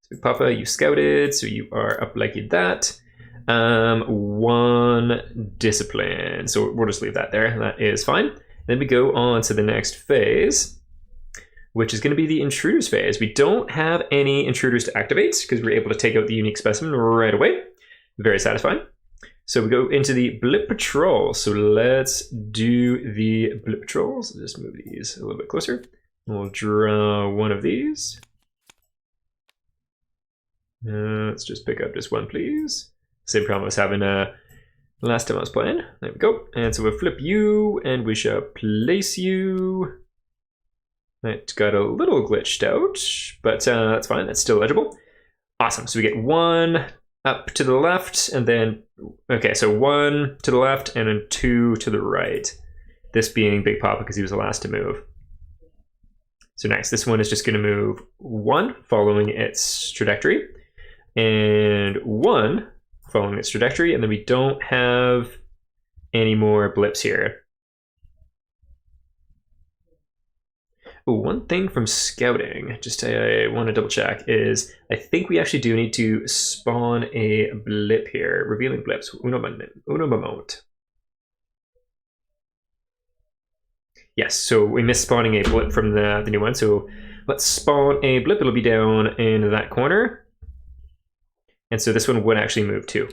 Big Papa, you scouted, so you are up like that. 1 discipline, so we'll just leave that there. That is fine. Then we go on to the next phase, which is going to be the intruders phase. We don't have any intruders to activate because we're able to take out the unique specimen right away. Very satisfying. So we go into the blip patrol. So let's do the blip patrols. So just move these a little bit closer. We'll draw 1 of these. Let's just pick up just 1, please. Same problem I was having last time I was playing. There we go. And so we'll flip you, and we shall place you. That got a little glitched out, but that's fine. That's still legible. Awesome. So we get 1 up to the left, and then, okay, so 1 to the left, and then 2 to the right. This being Big Papa because he was the last to move. So nice. This one is just going to move 1 following its trajectory, and 1 following its trajectory, and then we don't have any more blips here. Ooh, one thing from scouting, just I want to double check, is I think we actually do need to spawn a blip here. Revealing blips. Uno moment. Yes, so we missed spawning a blip from the new one, so let's spawn a blip. It'll be down in that corner. And so this one would actually move too.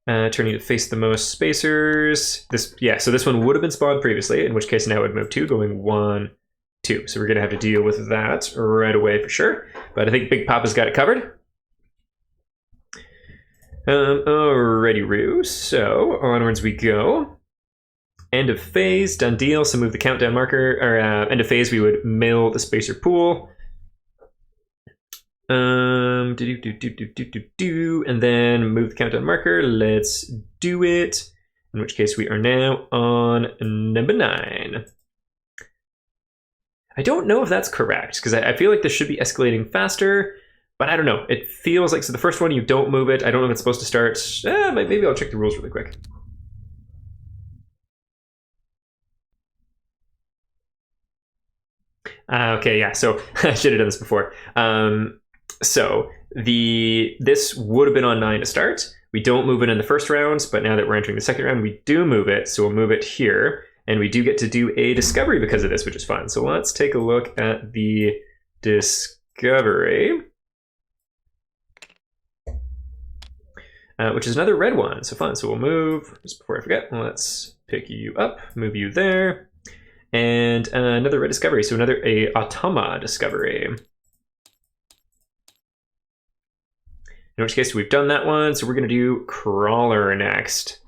Turning to face the most spacers. So this one would have been spawned previously, in which case now it would move 2, going 1, 2. So we're going to have to deal with that right away for sure. But I think Big Papa's got it covered. Alrighty, Roo. So onwards we go. End of phase, done deal. So move the countdown marker, or end of phase, we would mill the spacer pool. And then move the countdown marker. Let's do it. In which case we are now on number 9. I don't know if that's correct, because I feel like this should be escalating faster, but I don't know. It feels like, so the first one you don't move it. I don't know if it's supposed to start. Maybe I'll check the rules really quick. Okay, yeah, so I should have done this before. So this would have been on 9 to start. We don't move it in the first round, but now that we're entering the second round, we do move it. So we'll move it here, and we do get to do a discovery because of this, which is fun. So let's take a look at the discovery, which is another red one. So fun. So we'll move, just before I forget, let's pick you up, move you there, and another red discovery. So another Automa discovery. In which case we've done that one, so we're going to do Crawler next.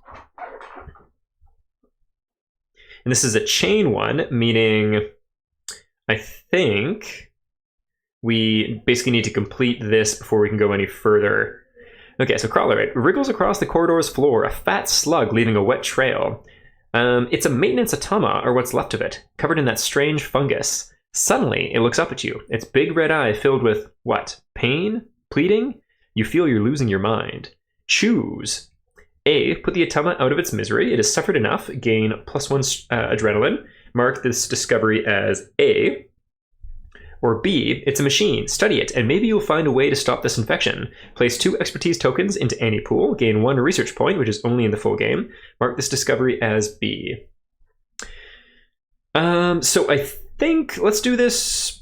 And this is a chain one, meaning I think we basically need to complete this before we can go any further. Okay, so Crawler, it wriggles across the corridor's floor, a fat slug leaving a wet trail. It's a maintenance Automa, or what's left of it, covered in that strange fungus. Suddenly, it looks up at you, its big red eye filled with, what, pain? Pleading? You feel you're losing your mind. Choose. A. Put the Automa out of its misery. It has suffered enough. Gain +1 adrenaline. Mark this discovery as A. Or B. It's a machine. Study it, and maybe you'll find a way to stop this infection. Place 2 expertise tokens into any pool. Gain 1 research point, which is only in the full game. Mark this discovery as B. So I think let's do this.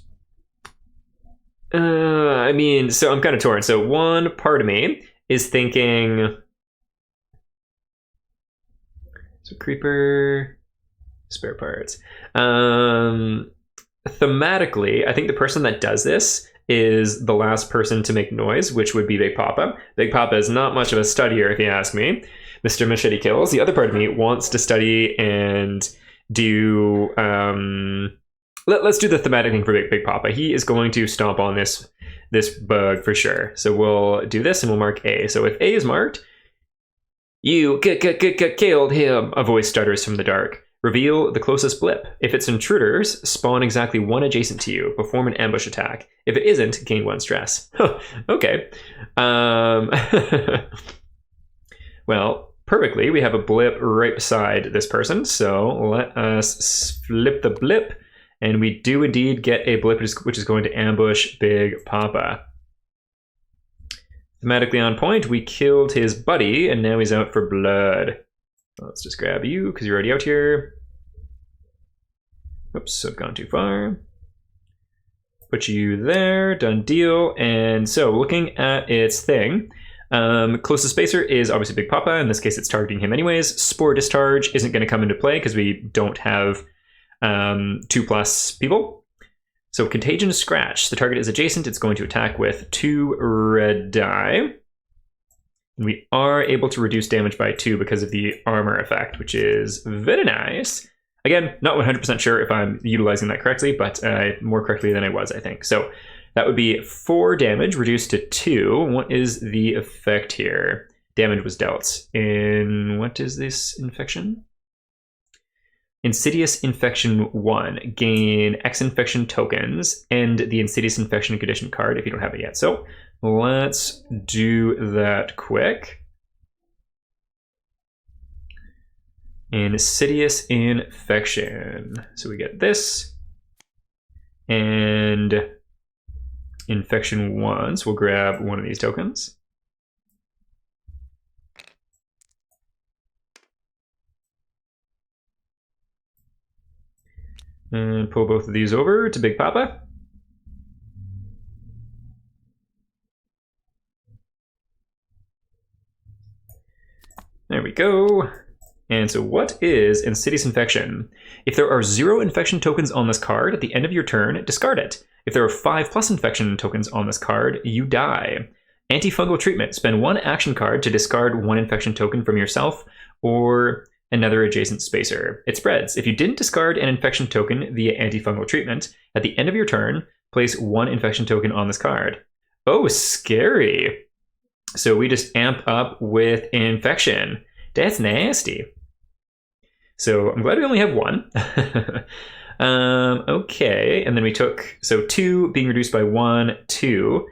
So I'm kind of torn. So one part of me is thinking, so creeper, spare parts. Thematically, I think the person that does this is the last person to make noise, which would be Big Papa. Big Papa is not much of a studier, if you ask me. Mr. Machete Kills. The other part of me wants to study and do... Let's do the thematic thing for Big Papa. He is going to stomp on this bug for sure. So we'll do this and we'll mark A. So if A is marked, you killed him, a voice stutters from the dark. Reveal the closest blip. If it's intruders, spawn exactly 1 adjacent to you. Perform an ambush attack. If it isn't, gain 1 stress. Okay. Well, perfectly. We have a blip right beside this person. So let us flip the blip. And we do indeed get a blip, which is going to ambush Big Papa. Thematically on point, we killed his buddy, and now he's out for blood. Let's just grab you, because you're already out here. Oops, I've gone too far. Put you there, done deal. And so, looking at its thing, closest spacer is obviously Big Papa. In this case, it's targeting him anyways. Spore Discharge isn't going to come into play, because we don't have 2+ people. So Contagion Scratch. The target is adjacent. It's going to attack with 2 red die. We are able to reduce damage by 2 because of the armor effect, which is very nice. Again, not 100% sure if I'm utilizing that correctly, but more correctly than I was, I think. So that would be 4 damage reduced to 2. What is the effect here? Damage was dealt in, what is this infection? Insidious Infection 1. Gain X Infection tokens and the Insidious Infection condition card if you don't have it yet. So let's do that quick. Insidious Infection. So we get this. And Infection 1. So we'll grab one of these tokens. And pull both of these over to Big Papa. go. And so what is Insidious Infection? If there are 0 infection tokens on this card, at the end of your turn, discard it. If there are 5+ infection tokens on this card, you die. Antifungal Treatment. Spend 1 action card to discard 1 infection token from yourself or another adjacent spacer. It spreads. If you didn't discard an infection token via Antifungal Treatment, at the end of your turn, place 1 infection token on this card. Oh, scary. So we just amp up with Infection. That's nasty. So I'm glad we only have 1. Okay, and then we took, so 2 being reduced by 1, 2.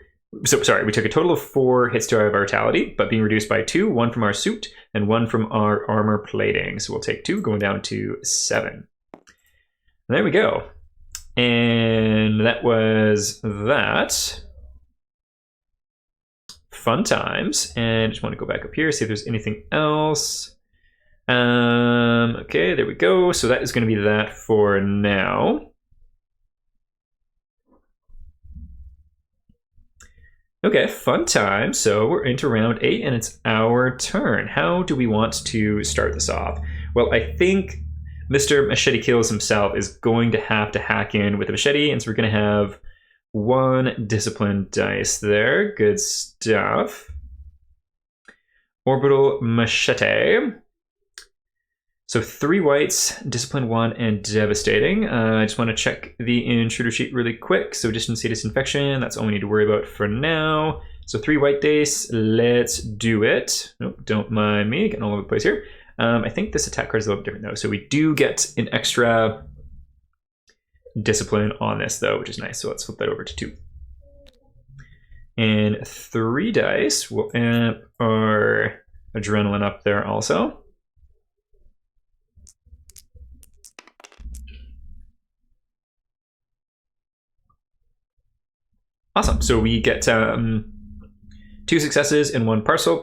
So sorry, we took a total of 4 hits to our vitality, but being reduced by 2, 1 from our suit and 1 from our armor plating. So we'll take 2, going down to 7. And there we go. And that was that. Fun times. And I just want to go back up here, see if there's anything else. Okay, there we go. So that is going to be that for now. Okay, fun time. So we're into round 8 and it's our turn. How do we want to start this off? Well, I think Mr. Machete Kills himself is going to have to hack in with a machete, and so we're going to have 1 discipline dice there. Good stuff. Orbital Machete. So 3 whites, Discipline 1, and Devastating. I just want to check the intruder sheet really quick. So Distance Disinfection, that's all we need to worry about for now. So 3 white dice, let's do it. Nope, don't mind me, getting all over the place here. I think this attack card is a little bit different though. So we do get an extra discipline on this though, which is nice. So let's flip that over to 2. And 3 dice, we'll amp our adrenaline up there also. Awesome. So we get 2 successes and 1 partial,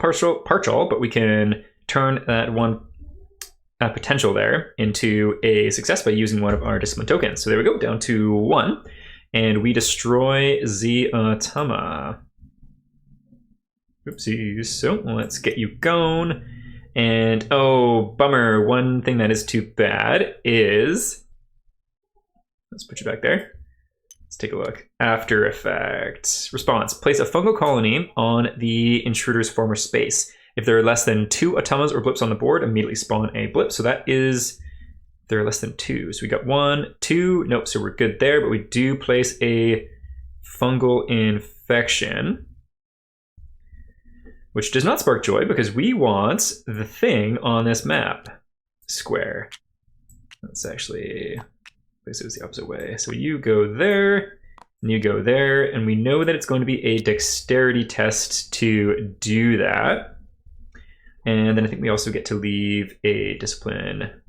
but we can turn that 1 potential there into a success by using 1 of our discipline tokens. So there we go, down to 1, and we destroy the Tama. Oopsies. So let's get you going. And oh, bummer. One thing that is too bad is, let's put you back there. Let's take a look. After Effects. Response. Place a fungal colony on the intruder's former space. If there are less than 2 Atamas or blips on the board, immediately spawn a blip. So that is, there are less than 2. So we got 1, 2. Nope, so we're good there. But we do place a fungal infection, which does not spark joy because we want the thing on this map. Square. Let's actually place it the opposite way. So you go there, and you go there, and we know that it's going to be a dexterity test to do that. And then I think we also get to leave a discipline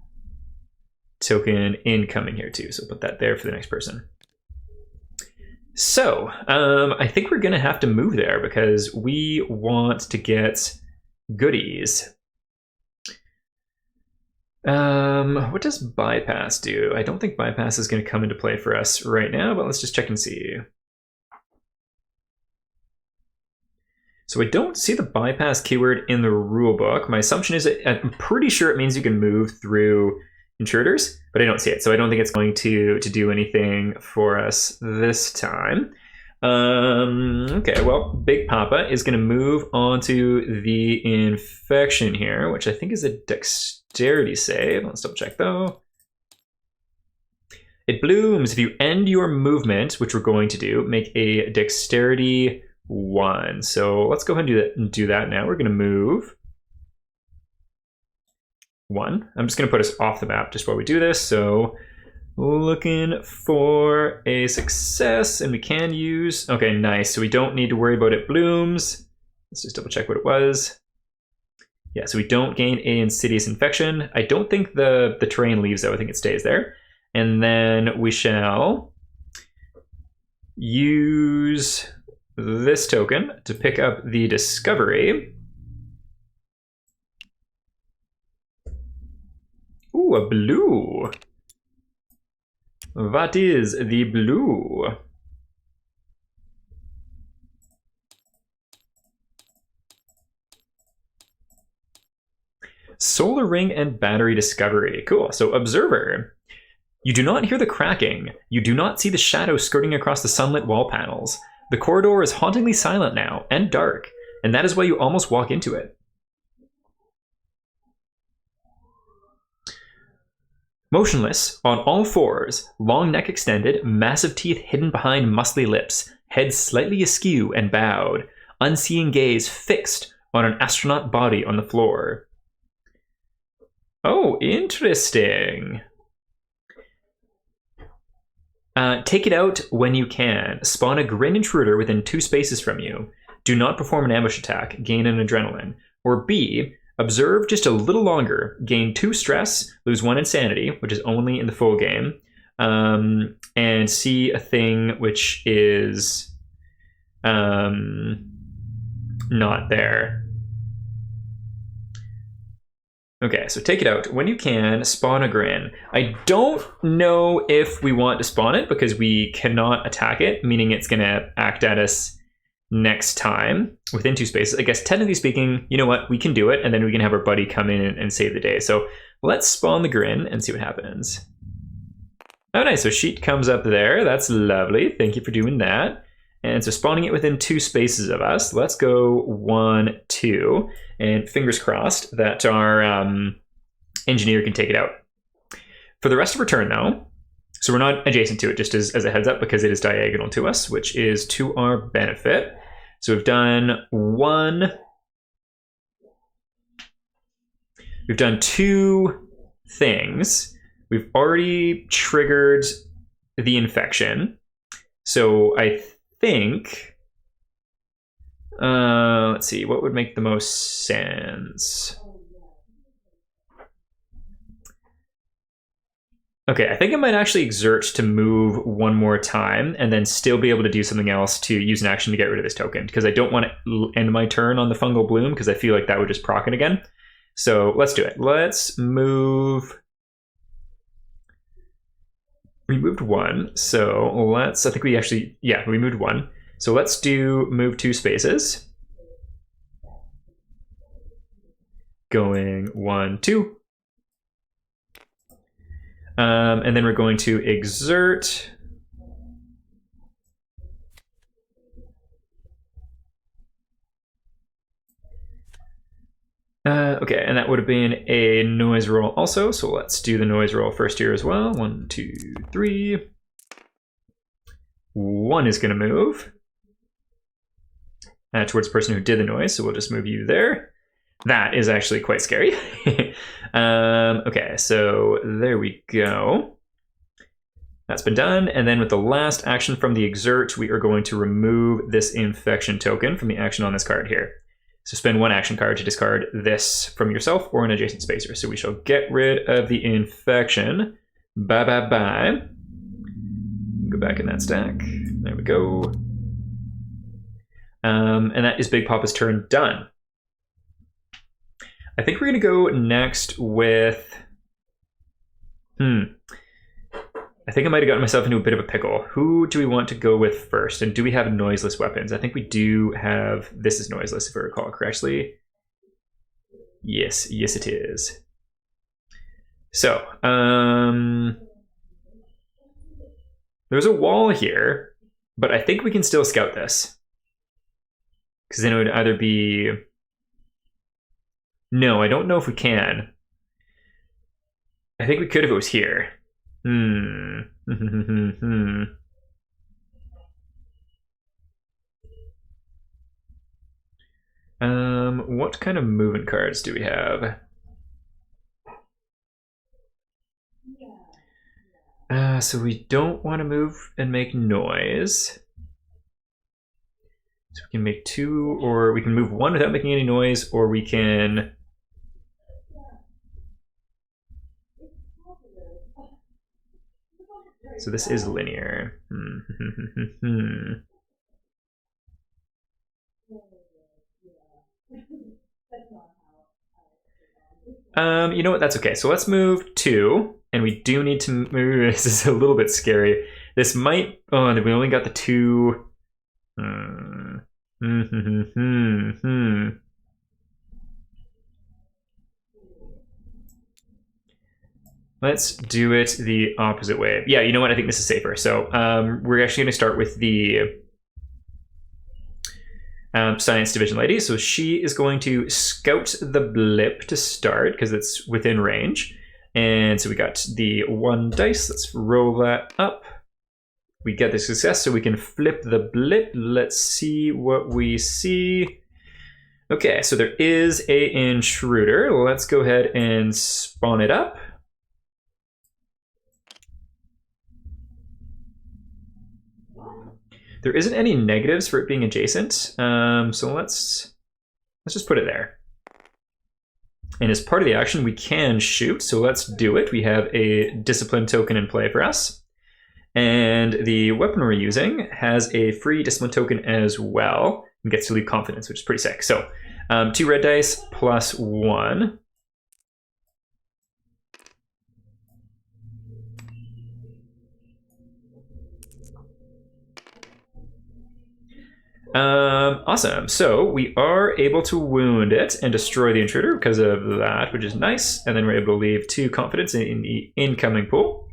token incoming here too. So put that there for the next person. So I think we're going to have to move there because we want to get goodies. What does bypass do? I don't think bypass is going to come into play for us right now, but let's just check and see. So I don't see the bypass keyword in the rulebook. My assumption is that I'm pretty sure it means you can move through intruders, but I don't see it. So I don't think it's going to do anything for us this time. Okay, well, Big Papa is going to move on to the infection here, which I think is a dexterity save. Let's double check though. It blooms. If you end your movement, which we're going to do, make a dexterity 1. So let's go ahead and do that now. We're going to move 1. I'm just going to put us off the map just while we do this. So looking for a success, and we can use, okay, nice. So we don't need to worry about it blooms. Let's just double check what it was. Yeah, so we don't gain a insidious infection. I don't think the terrain leaves though. I think it stays there. And then we shall use this token to pick up the discovery. Ooh, a blue. What is the blue? Solar ring and battery discovery. Cool. So observer. You do not hear the cracking. You do not see the shadow skirting across the sunlit wall panels. The corridor is hauntingly silent now, and dark, and that is why you almost walk into it. Motionless, on all fours, long neck extended, massive teeth hidden behind muscly lips, head slightly askew and bowed, unseeing gaze fixed on an astronaut body on the floor. Oh, interesting. Take it out when you can. Spawn a grin intruder within 2 spaces from you. Do not perform an ambush attack. Gain an adrenaline. Or B, observe just a little longer. Gain 2 stress. Lose 1 insanity, which is only in the full game. And see a thing which is not there. Okay, so take it out when you can. Spawn a grin. I don't know if we want to spawn it because we cannot attack it, meaning it's going to act at us next time within 2 spaces. I guess technically speaking, you know what? We can do it, and then we can have our buddy come in and save the day. So let's spawn the grin and see what happens. Oh, nice. So sheet comes up there. That's lovely. Thank you for doing that. And so spawning it within 2 spaces of us. Let's go 1, 2. And fingers crossed that our engineer can take it out. For the rest of our turn, though, so we're not adjacent to it, just as a heads up, because it is diagonal to us, which is to our benefit. So we've done 1. We've done 2 things. We've already triggered the infection. So I think, let's see, what would make the most sense? Okay, I think I might actually exert to move 1 more time and then still be able to do something else to use an action to get rid of this token, because I don't want to end my turn on the fungal bloom because I feel like that would just proc it again. So let's do it. Let's move. We moved 1, so let's, I think we actually, yeah, we moved 1. So let's do move 2 spaces. Going 1, 2. And then we're going to exert. Okay, and that would have been a noise roll also, so let's do the noise roll first here as well. 1, 2, 3. 1 is going to move towards the person who did the noise, so we'll just move you there. That is actually quite scary. Okay, so there we go. That's been done, and then with the last action from the exert, we are going to remove this infection token from the action on this card here. So spend 1 action card to discard this from yourself or an adjacent spacer. So we shall get rid of the infection. Bye, bye, bye. Go back in that stack. There we go. And that is Big Papa's turn done. I think we're going to go next with... I think I might have gotten myself into a bit of a pickle. Who do we want to go with first? And do we have noiseless weapons? I think we do have... This is noiseless, if I recall correctly. Yes, yes it is. So, there's a wall here, but I think we can still scout this. Because then it would either be... No, I don't know if we can. I think we could if it was here. What kind of movement cards do we have? So we don't want to move and make noise. So we can make 2, or we can move 1 without making any noise, or we can... So this is linear. You know what? That's okay. So let's move 2, and we do need to move. This is a little bit scary. This might. Oh, we only got the 2. Let's do it the opposite way. Yeah, you know what? I think this is safer. So we're actually going to start with the science division lady. So she is going to scout the blip to start because it's within range. And so we got the 1 dice. Let's roll that up. We get the success, so we can flip the blip. Let's see what we see. Okay, so there is an intruder. Let's go ahead and spawn it up. There isn't any negatives for it being adjacent, so let's just put it there. And as part of the action, we can shoot, so let's do it. We have a discipline token in play for us. And the weapon we're using has a free discipline token as well, and gets to leave confidence, which is pretty sick. So 2 red dice plus 1. Awesome. So we are able to wound it and destroy the intruder because of that, which is nice. And then we're able to leave 2 confidence in the incoming pool.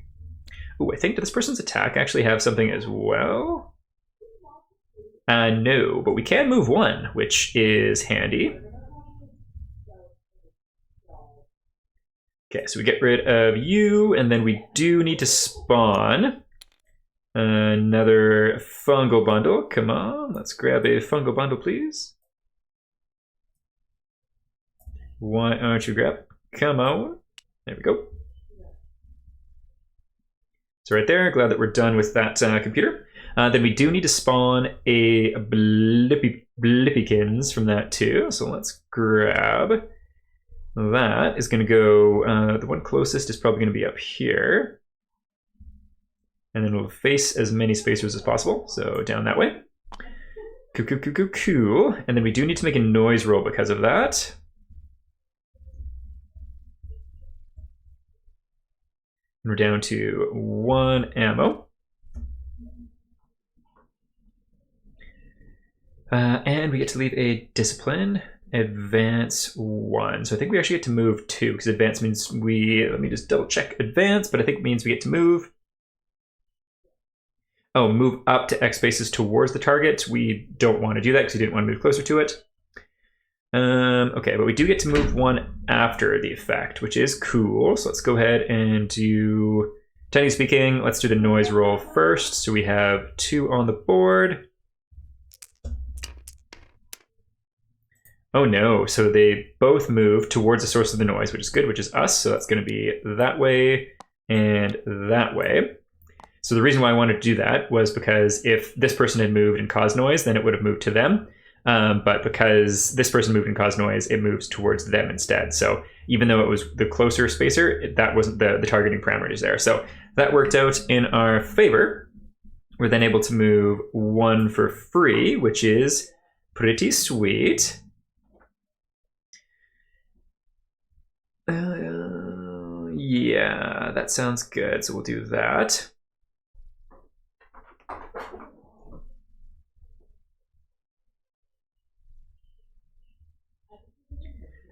Ooh, I think does this person's attack actually have something as well? No, but we can move 1, which is handy. Okay, so we get rid of you, and then we do need to spawn another fungal bundle. Come on, let's grab a fungal bundle, please. Why aren't you grab? Come on. There we go. So right there, glad that we're done with that computer. Then we do need to spawn a Blippykins from that too. So let's grab that. Is going to go, the one closest is probably going to be up here. And then we'll face as many spacers as possible. So down that way. Cool. And then we do need to make a noise roll because of that. And we're down to 1 ammo. And we get to leave a discipline, advance 1. So I think we actually get to move 2 because advance means let me just double check advance, but I think it means we get to move. Oh, move up to X spaces towards the target. We don't want to do that because we didn't want to move closer to it. Okay, but we do get to move 1 after the effect, which is cool. So let's go ahead and do, technically speaking, let's do the noise roll first. So we have 2 on the board. Oh no, so they both move towards the source of the noise, which is good, which is us. So that's going to be that way and that way. So the reason why I wanted to do that was because if this person had moved and caused noise, then it would have moved to them. But because this person moved and caused noise, it moves towards them instead. So even though it was the closer spacer, that wasn't the targeting parameters there. So that worked out in our favor. We're then able to move 1 for free, which is pretty sweet. Yeah, that sounds good. So we'll do that.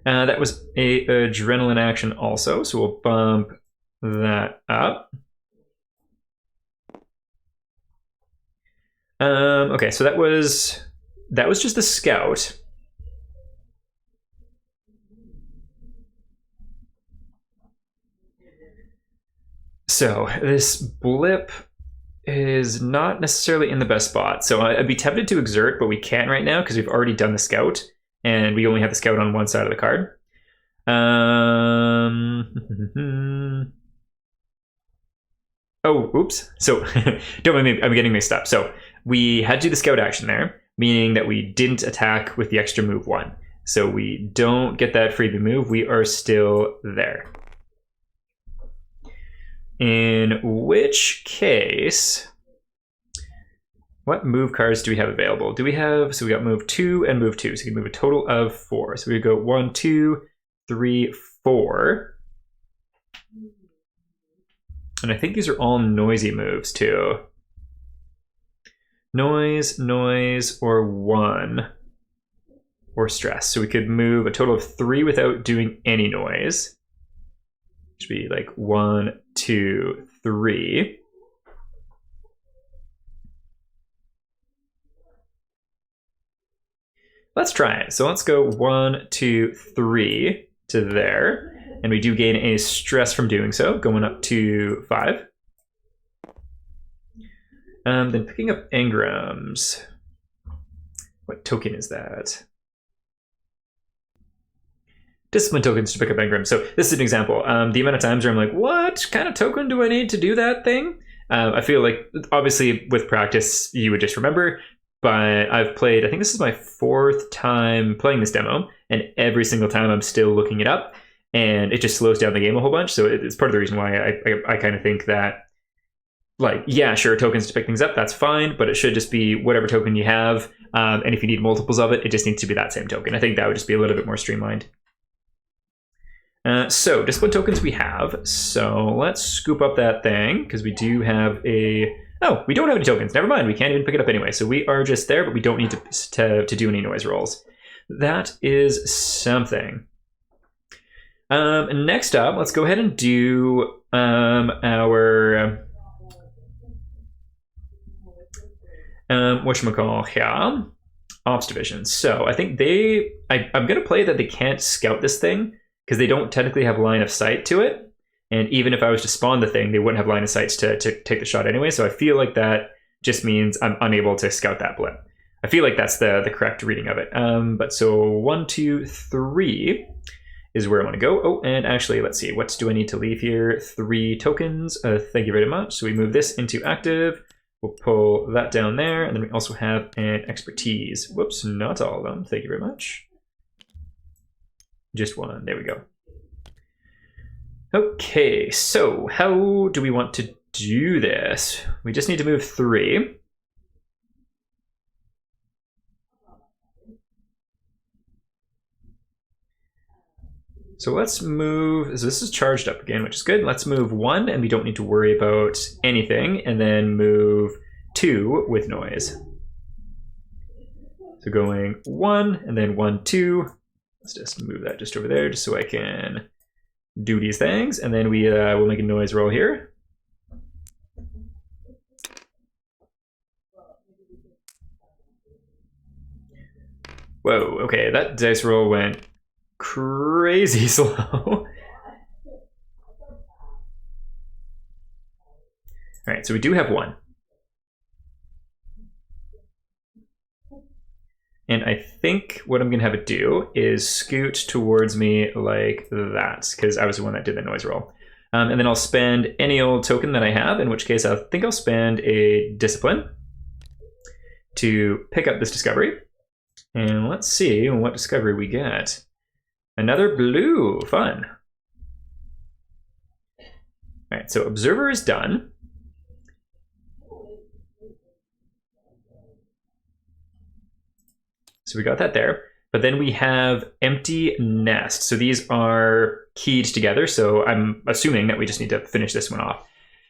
That was a adrenaline action also, so we'll bump that up. Okay, so that was just the scout. So this blip is not necessarily in the best spot. So I'd be tempted to exert, but we can't right now because we've already done the scout. And we only have the scout on one side of the card. Oh, oops. So, don't mind me, I'm getting mixed up. So, we had to do the scout action there, meaning that we didn't attack with the extra move 1. So, we don't get that freebie move. We are still there. In which case, what move cards do we have available? Do we have, so we got move 2 and move 2. So we can move a total of 4. So we go 1, 2, 3, 4. And I think these are all noisy moves too. Noise, or 1. Or stress. So we could move a total of 3 without doing any noise. Should be like 1, 2, 3. Let's try it. So let's go 1, 2, 3 to there. And we do gain a stress from doing so, going up to 5. Then picking up engrams. What token is that? Discipline tokens to pick up engrams. So this is an example. The amount of times where I'm like, what kind of token do I need to do that thing? I feel like, obviously, with practice, you would just remember. But I've played, I think this is my 4th time playing this demo, and every single time I'm still looking it up, and it just slows down the game a whole bunch. So it's part of the reason why I kind of think that, like, yeah, sure, tokens to pick things up, that's fine, but it should just be whatever token you have. And if you need multiples of it, it just needs to be that same token. I think that would just be a little bit more streamlined. So discipline tokens we have. So let's scoop up that thing, because we do have a... Oh, we don't have any tokens. Never mind. We can't even pick it up anyway. So we are just there, but we don't need to do any noise rolls. That is something. Next up, let's go ahead and do our... whatchamacall here? Ops division. So I think I'm going to play that they can't scout this thing, because they don't technically have line of sight to it. And even if I was to spawn the thing, they wouldn't have line of sight to take the shot anyway. So I feel like that just means I'm unable to scout that blip. I feel like that's the correct reading of it. But so 1, 2, 3 is where I want to go. Oh, and actually, let's see. What do I need to leave here? 3 tokens. Thank you very much. So we move this into active. We'll pull that down there. And then we also have an expertise. Whoops, not all of them. Thank you very much. Just 1. There we go. Okay, so how do we want to do this? We just need to move 3. So let's move, so this is charged up again, which is good. Let's move 1, and we don't need to worry about anything, and then move 2 with noise. So going 1, and then 1, 2. Let's just move that just over there, just so I can do these things, and then we'll make a noise roll here. Whoa, okay, that dice roll went crazy slow. All right, so we do have 1. And I think what I'm going to have it do is scoot towards me like that, because I was the one that did the noise roll. And then I'll spend any old token that I have, in which case I think I'll spend a discipline to pick up this discovery. And let's see what discovery we get. Another blue, fun. All right, so observer is done. So we got that there, but then we have empty nest. So these are keyed together, so I'm assuming that we just need to finish this one off.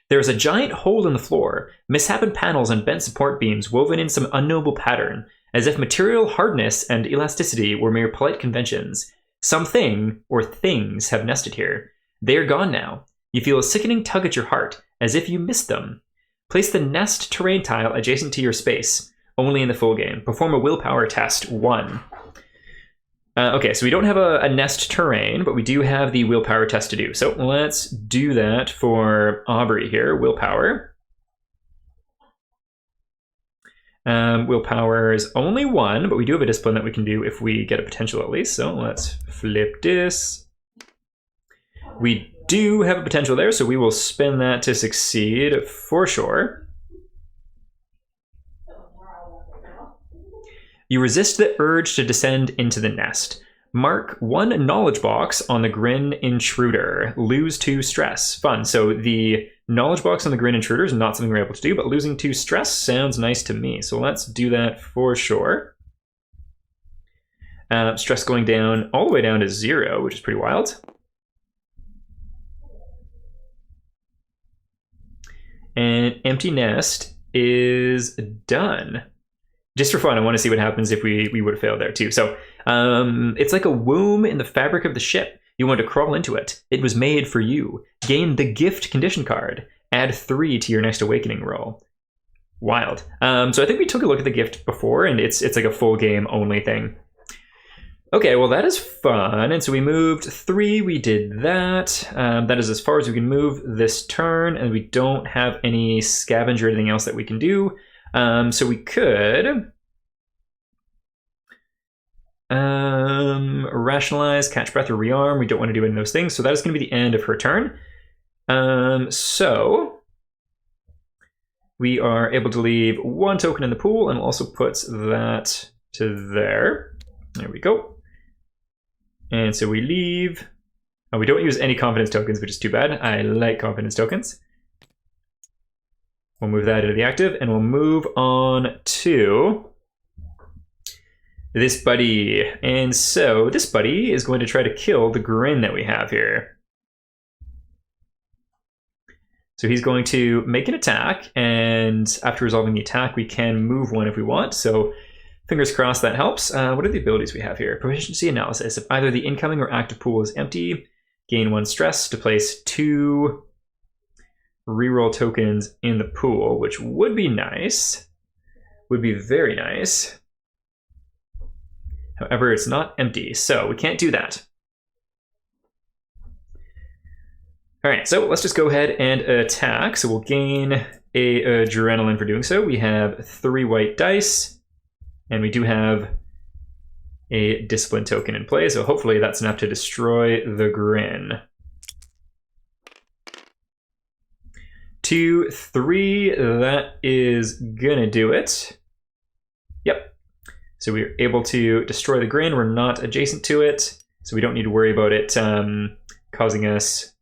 There is a giant hole in the floor, misshapen panels and bent support beams woven in some unknowable pattern, as if material hardness and elasticity were mere polite conventions. Something, or things, have nested here. They are gone now. You feel a sickening tug at your heart, as if you missed them. Place the nest terrain tile adjacent to your space. Only in the full game. Perform a willpower test, 1. Okay, so we don't have a nest terrain, but we do have the willpower test to do. So let's do that for Aubrey here. Willpower. Willpower is only 1, but we do have a discipline that we can do if we get a potential at least. So let's flip this. We do have a potential there, so we will spin that to succeed for sure. You resist the urge to descend into the nest. Mark 1 knowledge box on the Grin Intruder. Lose 2 stress. Fun. So the knowledge box on the Grin Intruder is not something we're able to do, but losing 2 stress sounds nice to me. So let's do that for sure. Stress going down all the way down to 0, which is pretty wild. And empty nest is done. Just for fun, I want to see what happens if we would have failed there too. So it's like a womb in the fabric of the ship. You want to crawl into it. It was made for you. Gain the gift condition card. Add 3 to your next awakening roll. Wild. So I think we took a look at the gift before, and it's like a full game only thing. Okay, well that is fun. And so we moved 3, we did that. That is as far as we can move this turn, and we don't have any scavenge or anything else that we can do. So we could rationalize, catch breath, or rearm. We don't want to do any of those things, so that is going to be the end of her turn. So we are able to leave 1 token in the pool, and also puts that to there. There we go. And so we leave. Oh, we don't use any confidence tokens, which is too bad. I like confidence tokens. We'll move that into the active, and we'll move on to this buddy. And so this buddy is going to try to kill the Grin that we have here. So he's going to make an attack, and after resolving the attack, we can move 1 if we want. So fingers crossed that helps. What are the abilities we have here? Proficiency analysis. If either the incoming or active pool is empty, gain 1 stress to place 2 reroll tokens in the pool, which would be nice. Would be very nice. However, it's not empty, so we can't do that. All right, so let's just go ahead and attack. So we'll gain a adrenaline for doing so. We have 3 white dice, and we do have a discipline token in play, so hopefully that's enough to destroy the Grin. 2, 3, that is gonna do it. Yep. So we're able to destroy the Grin. We're not adjacent to it, so we don't need to worry about it causing us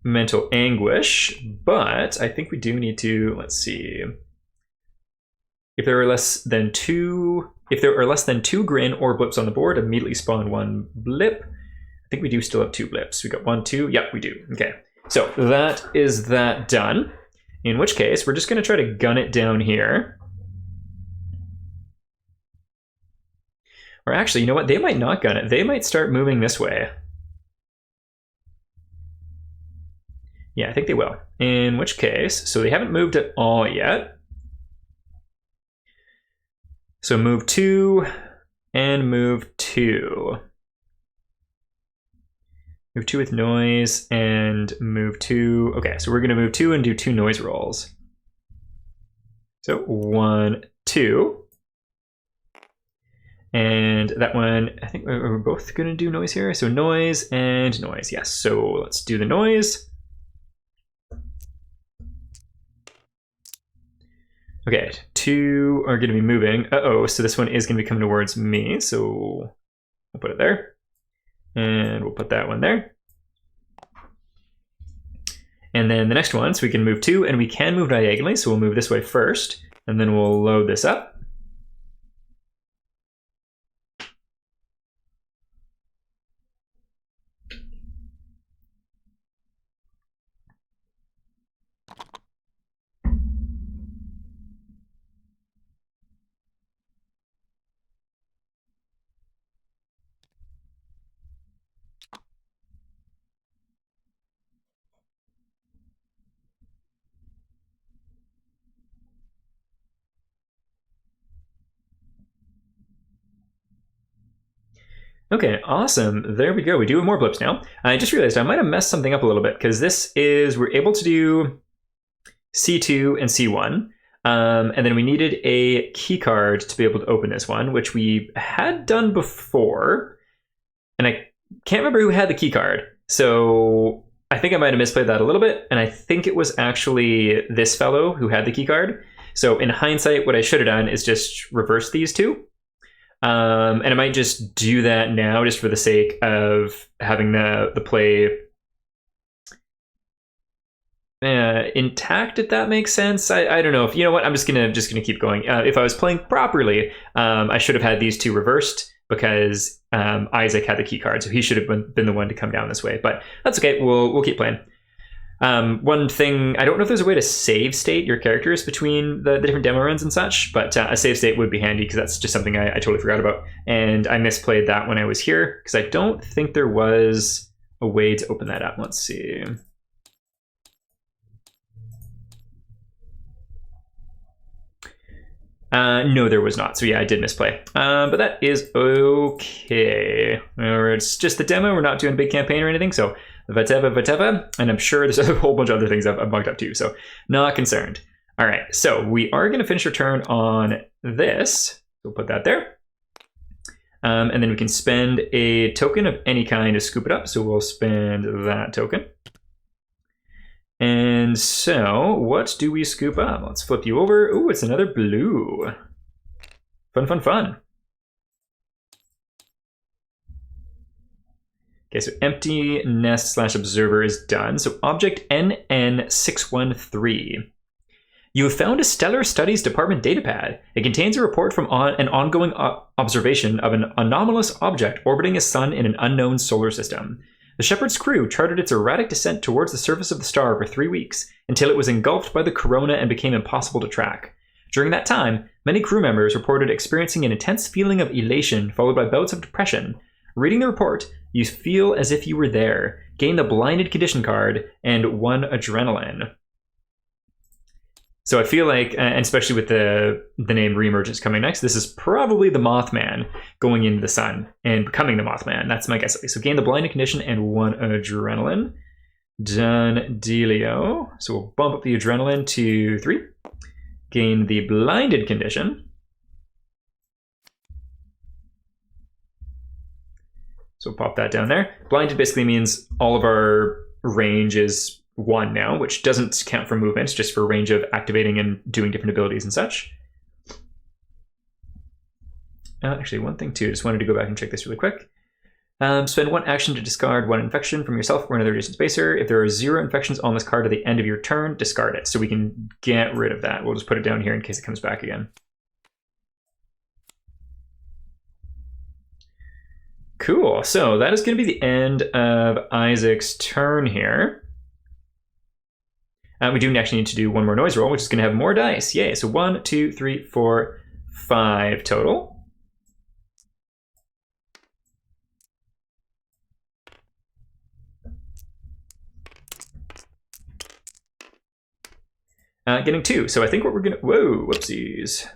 mental anguish, but I think we do need to, let's see. If there are less than 2 Grin or blips on the board, immediately spawn 1 blip. I think we do still have 2 blips. We got 1, 2. Yep, we do. Okay. So that is that done. In which case, we're just going to try to gun it down here. Or actually, you know what? They might not gun it. They might start moving this way. Yeah, I think they will. In which case, so they haven't moved at all yet. So move 2 and move 2. Move 2 with noise and move 2. Okay, so we're going to move 2 and do 2 noise rolls. So 1, 2. And that one, I think we're both going to do noise here. So noise and noise. Yes, so let's do the noise. Okay, 2 are going to be moving. Uh-oh, so this one is going to be coming towards me. So we'll put it there. And we'll put that one there. And then the next one, so we can move 2, and we can move diagonally. So we'll move this way first, and then we'll load this up. Okay, awesome. There we go. We do have more blips now. I just realized I might have messed something up a little bit because this is, we're able to do C2 and C1. And then we needed a key card to be able to open this one, which we had done before. And I can't remember who had the key card. So I think I might have misplayed that a little bit. And I think it was actually this fellow who had the key card. So in hindsight, what I should have done is just reverse these two. And I might just do that now just for the sake of having the play intact, if that makes sense. I don't know. If you know what, I'm just gonna keep going. If I was playing properly, I should have had these two reversed because Isaac had the key card, so he should have been the one to come down this way. But that's okay. We'll keep playing. One thing, I don't know if there's a way to save state your characters between the different demo runs and such, but a save state would be handy because that's just something I totally forgot about. And I misplayed that when I was here because I don't think there was a way to open that up. Let's see. No, there was not. So yeah, I did misplay. But that is okay. It's just the demo. We're not doing a big campaign or anything. So whatever. And I'm sure there's a whole bunch of other things I've mucked up too. So not concerned. All right. So we are going to finish our turn on this. We'll put that there. And then we can spend a token of any kind to scoop it up. So we'll spend that token. And so, what do we scoop up? Let's flip you over. Ooh, it's another blue. Fun. Okay, so empty nest / observer is done. So object NN613. You have found a Stellar Studies Department datapad. It contains a report from an ongoing observation of an anomalous object orbiting a sun in an unknown solar system. The Shepherd's crew charted its erratic descent towards the surface of the star for 3 weeks, until it was engulfed by the corona and became impossible to track. During that time, many crew members reported experiencing an intense feeling of elation followed by bouts of depression. Reading the report, you feel as if you were there, gain the blinded condition card, and 1 adrenaline. So I feel like, and especially with the name Reemergence coming next, this is probably the Mothman going into the sun and becoming the Mothman. That's my guess. So gain the blinded condition and 1 adrenaline. Done dealio. So we'll bump up the adrenaline to 3. Gain the blinded condition. So we'll pop that down there. Blinded basically means all of our range is 1 now, which doesn't count for movements, just for range of activating and doing different abilities and such. Actually, one thing too, just wanted to go back and check this really quick. Spend 1 action to discard 1 infection from yourself or another adjacent spacer. If there are 0 infections on this card at the end of your turn, discard it. So we can get rid of that. We'll just put it down here in case it comes back again. Cool. So that is going to be the end of Isaac's turn here. We do actually need to do 1 more noise roll, which is going to have more dice. Yay. So 1, 2, 3, 4, 5 total. Getting 2. So I think what we're going to... Whoa, whoopsies.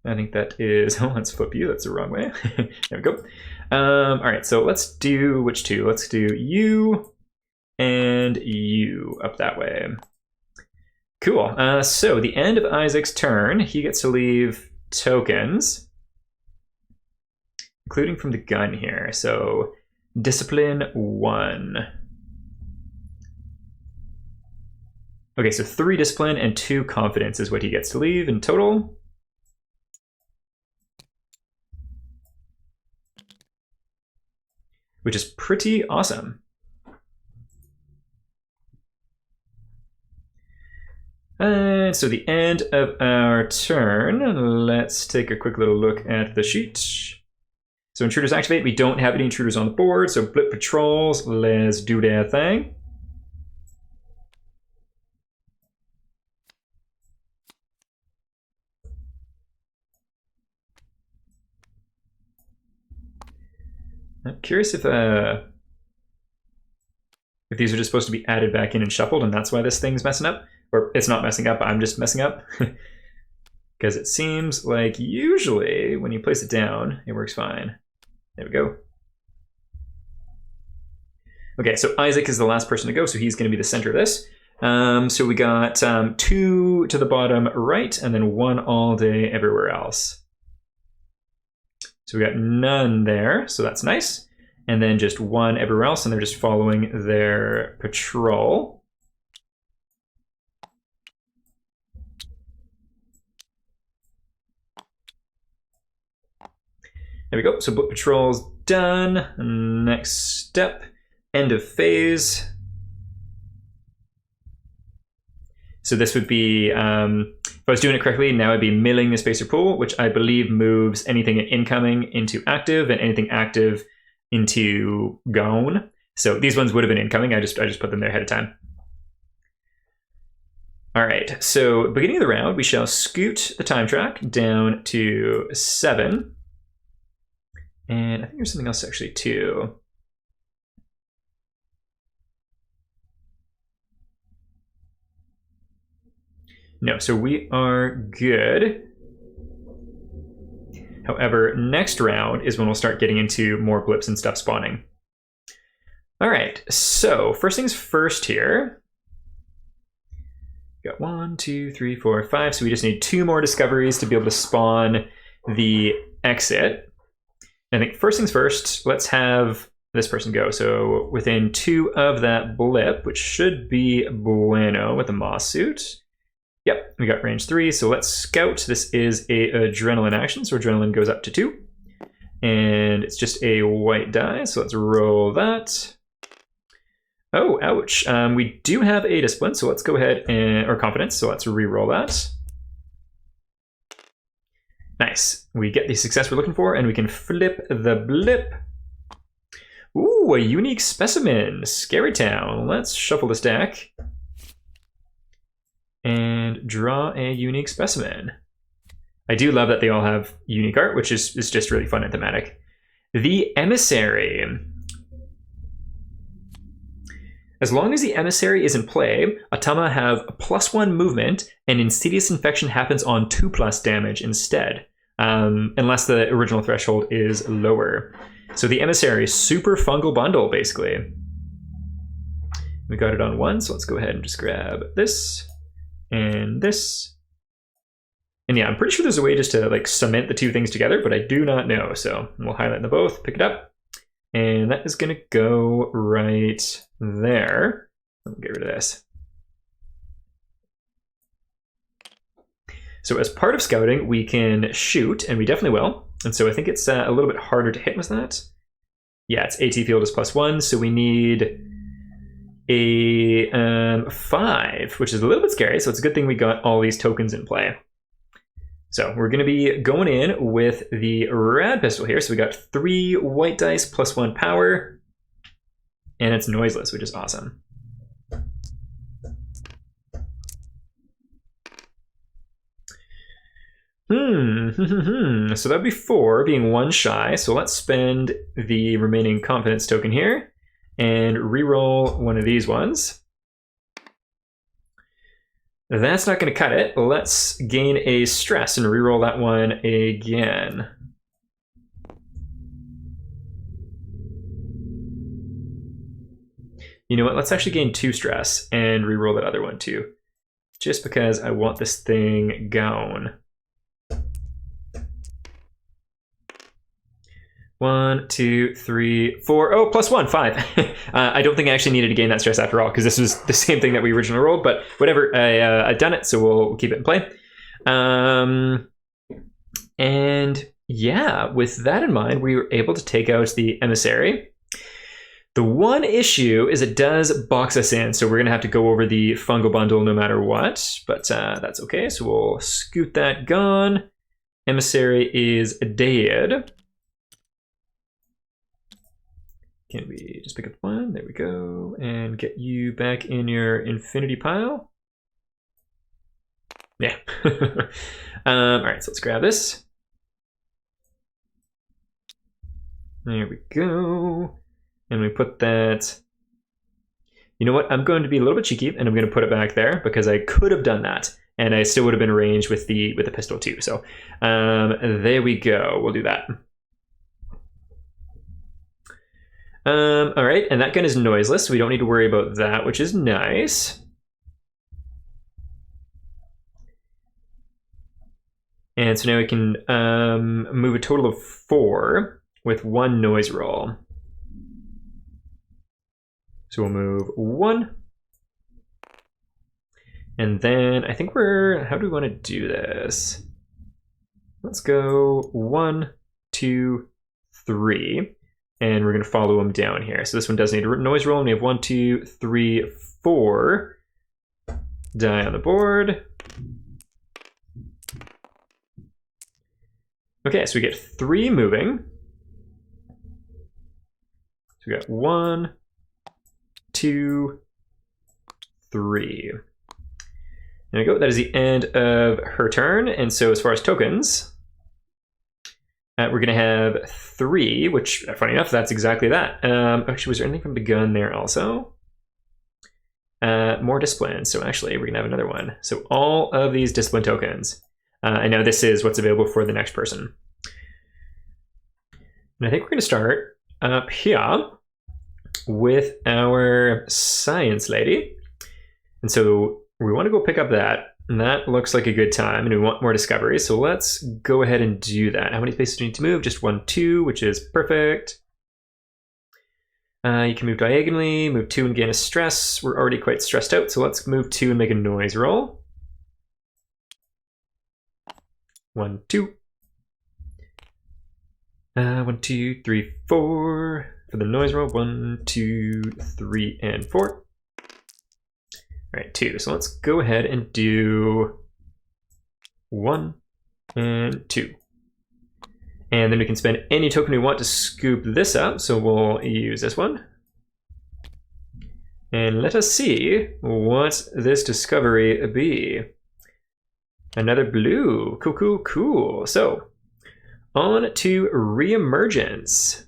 I think that is... Oh, let's flip you. That's the wrong way. There we go. All right, so let's do... Which 2? Let's do you... and you up that way. Cool. So the end of Isaac's turn, he gets to leave tokens, including from the gun here. So discipline 1. Okay, so 3 discipline and 2 confidence is what he gets to leave in total. Which is pretty awesome. And so the end of our turn, let's take a quick little look at the sheet. So intruders activate, we don't have any intruders on the board, so blip patrols, let's do their thing. I'm curious if these are just supposed to be added back in and shuffled, and that's why this thing's messing up. Or it's not messing up, I'm just messing up. Because it seems like usually when you place it down, it works fine. There we go. Okay, so Isaac is the last person to go, so he's going to be the center of this. So we got 2 to the bottom right, and then 1 all day everywhere else. So we got none there, so that's nice. And then just 1 everywhere else, and they're just following their patrol. There we go. So book patrol's done. Next step, end of phase. So this would be, if I was doing it correctly, now I'd be milling the spacer pool, which I believe moves anything incoming into active and anything active into gone. So these ones would have been incoming. I just put them there ahead of time. All right, so beginning of the round, we shall scoot the time track down to 7. And I think there's something else actually too. No, so we are good. However, next round is when we'll start getting into more blips and stuff spawning. All right, so first things first here. Got 1, 2, 3, 4, 5. So we just need 2 more discoveries to be able to spawn the exit. And I think first things first, let's have this person go. So within 2 of that blip, which should be Bueno with the moss suit. Yep, we got range 3, so let's scout. This is a adrenaline action, so adrenaline goes up to 2. And it's just a white die, so let's roll that. Oh, ouch. We do have a discipline, so let's go ahead and, or confidence, so let's re-roll that. Nice. We get the success we're looking for, and we can flip the blip. Ooh, a unique specimen. Scary Town. Let's shuffle this deck. And draw a unique specimen. I do love that they all have unique art, which is just really fun and thematic. The Emissary. As long as the Emissary is in play, Atama have a +1 movement, and Insidious Infection happens on 2+ damage instead, unless the original threshold is lower. So the Emissary is super fungal bundle, basically. We got it on 1, so let's go ahead and just grab this. And this. And yeah, I'm pretty sure there's a way just to like cement the 2 things together, but I do not know. So we'll highlight them both, pick it up, and that is going to go right there. Let me get rid of this. So as part of scouting, we can shoot, and we definitely will. And so I think it's a little bit harder to hit with that. Yeah, its AT field is +1, so we need a 5, which is a little bit scary, so it's a good thing we got all these tokens in play. So we're going to be going in with the rad pistol here. So we got 3 white dice +1 power, and it's noiseless, which is awesome. So that'd be 4, being 1 shy. So let's spend the remaining confidence token here and re-roll one of these ones. That's not going to cut it. Let's gain a stress and re-roll that one again. You know what? Let's actually gain 2 stress and re-roll that other one too, just because I want this thing gone. 1, 2, 3, 4. Oh, +1, 5. I don't think I actually needed to gain that stress after all, because this was the same thing that we originally rolled, but whatever, I've done it, so we'll keep it in play. And yeah, with that in mind, we were able to take out the Emissary. The one issue is it does box us in, so we're going to have to go over the fungal bundle no matter what, but that's okay, so we'll scoot that gone. Emissary is dead. Can we just pick up 1? There we go. And get you back in your infinity pile. Yeah. All right, so let's grab this. There we go. And we put that. You know what? I'm going to be a little bit cheeky, and I'm going to put it back there because I could have done that, and I still would have been in range with the pistol too. So there we go. We'll do that. All right, and that gun is noiseless, so we don't need to worry about that, which is nice. And so now we can move a total of 4 with 1 noise roll. So we'll move 1. And then I think how do we want to do this? Let's go 1, 2, 3. And we're going to follow them down here. So this one does need a noise roll. And we have 1, 2, 3, 4 die on the board. Okay, so we get 3 moving. So we got 1, 2, 3. There we go. That is the end of her turn. And so as far as tokens, we're going to have 3, which, funny enough, that's exactly that. Actually, was there anything from the gun there also? More discipline. So actually, we're going to have another one. So all of these discipline tokens. I know this is what's available for the next person. And I think we're going to start up here with our science lady. And so we want to go pick up that. And that looks like a good time. And we want more discovery. So let's go ahead and do that. How many spaces do you need to move? Just 1, 2, which is perfect. You can move diagonally, move 2 and gain a stress. We're already quite stressed out. So let's move 2 and make a noise roll. 1, 2. 1, 2, 3, 4. For the noise roll, 1, 2, 3, and 4. All right, 2. So let's go ahead and do 1 and 2. And then we can spend any token we want to scoop this up. So we'll use this one. And let us see what this discovery be. Another blue. Cool, cool, cool. So on to reemergence.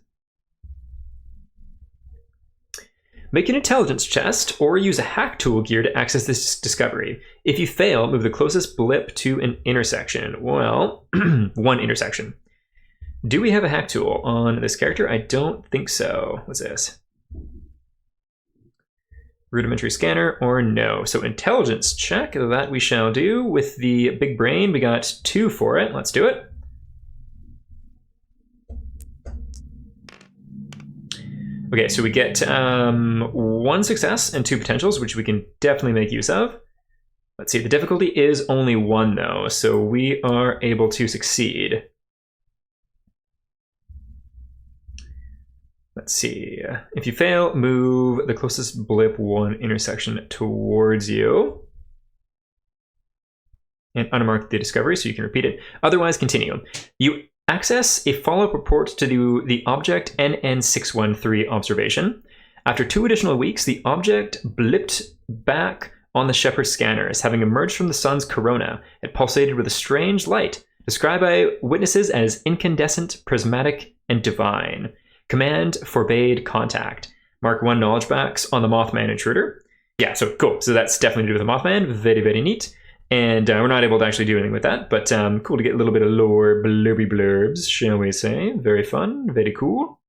Make an intelligence chest or use a hack tool gear to access this discovery. If you fail, move the closest blip to an intersection. Well, one intersection. Do we have a hack tool on this character? I don't think so. What's this? Rudimentary scanner or no? So intelligence check, that we shall do. With the big brain, we got 2 for it. Let's do it. Okay, so we get 1 success and 2 potentials, which we can definitely make use of. Let's see, the difficulty is only 1 though, so we are able to succeed. Let's see, if you fail, move the closest blip 1 intersection towards you. And unmark the discovery so you can repeat it. Otherwise, continue. You access a follow-up report to the object NN613 observation. After 2 additional weeks, the object blipped back on the Shepherd scanners, having emerged from the sun's corona. It pulsated with a strange light, described by witnesses as incandescent, prismatic, and divine. Command forbade contact. Mark 1 knowledge box on the Mothman intruder. Yeah, so cool. So that's definitely to do with the Mothman. Very, very neat. And we're not able to actually do anything with that, but cool to get a little bit of lore blurby blurbs, shall we say. Very fun, very cool.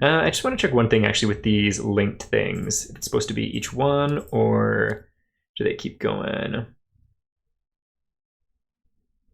I just want to check one thing actually with these linked things. If it's supposed to be each one, or do they keep going?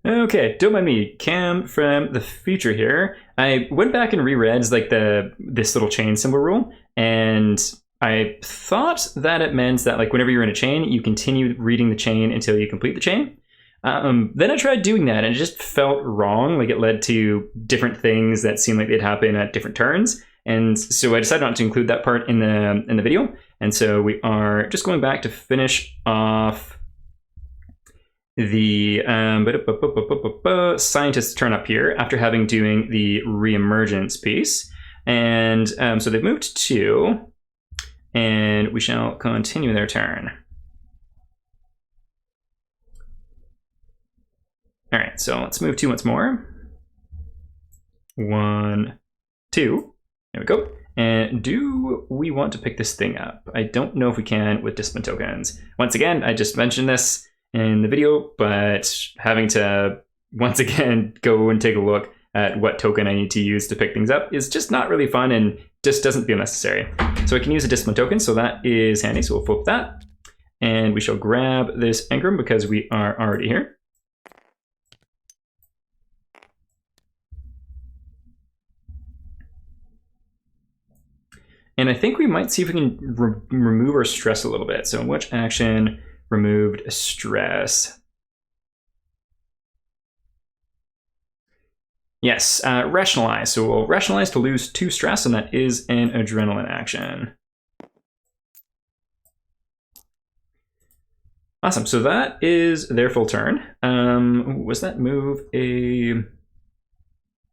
Okay, don't mind me, Cam from the future here. I went back and reread like this little chain symbol rule, and I thought that it meant that like whenever you're in a chain, you continue reading the chain until you complete the chain. Then I tried doing that and it just felt wrong. Like it led to different things that seemed like they'd happen at different turns. And so I decided not to include that part in the video. And so we are just going back to finish off the scientists turn up here after having doing the reemergence piece. And so they've moved 2. And we shall continue their turn. All right, so let's move 2 once more. 1, 2. There we go. And do we want to pick this thing up? I don't know if we can with discipline tokens. Once again, I just mentioned this in the video, but having to once again go and take a look at what token I need to use to pick things up is just not really fun and just doesn't feel necessary. So I can use a discipline token, so that is handy. So we'll flip that. And we shall grab this engram because we are already here. And I think we might see if we can remove our stress a little bit. So which action removed stress? Yes, rationalize. So we'll rationalize to lose 2 stress, and that is an adrenaline action. Awesome, so that is their full turn. Was that move a...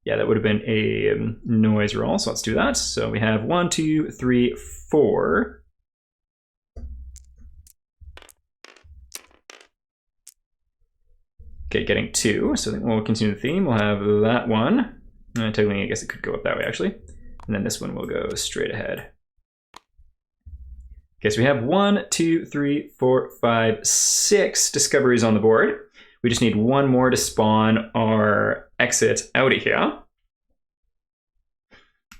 Yeah, that would have been a noise roll, so let's do that. So we have 1, 2, 3, 4. Okay, getting 2. So I think we'll continue the theme. We'll have that one. Technically, I guess it could go up that way, actually. And then this one will go straight ahead. Okay, so we have 1, 2, 3, 4, 5, 6 discoveries on the board. We just need one more to spawn our exit out of here.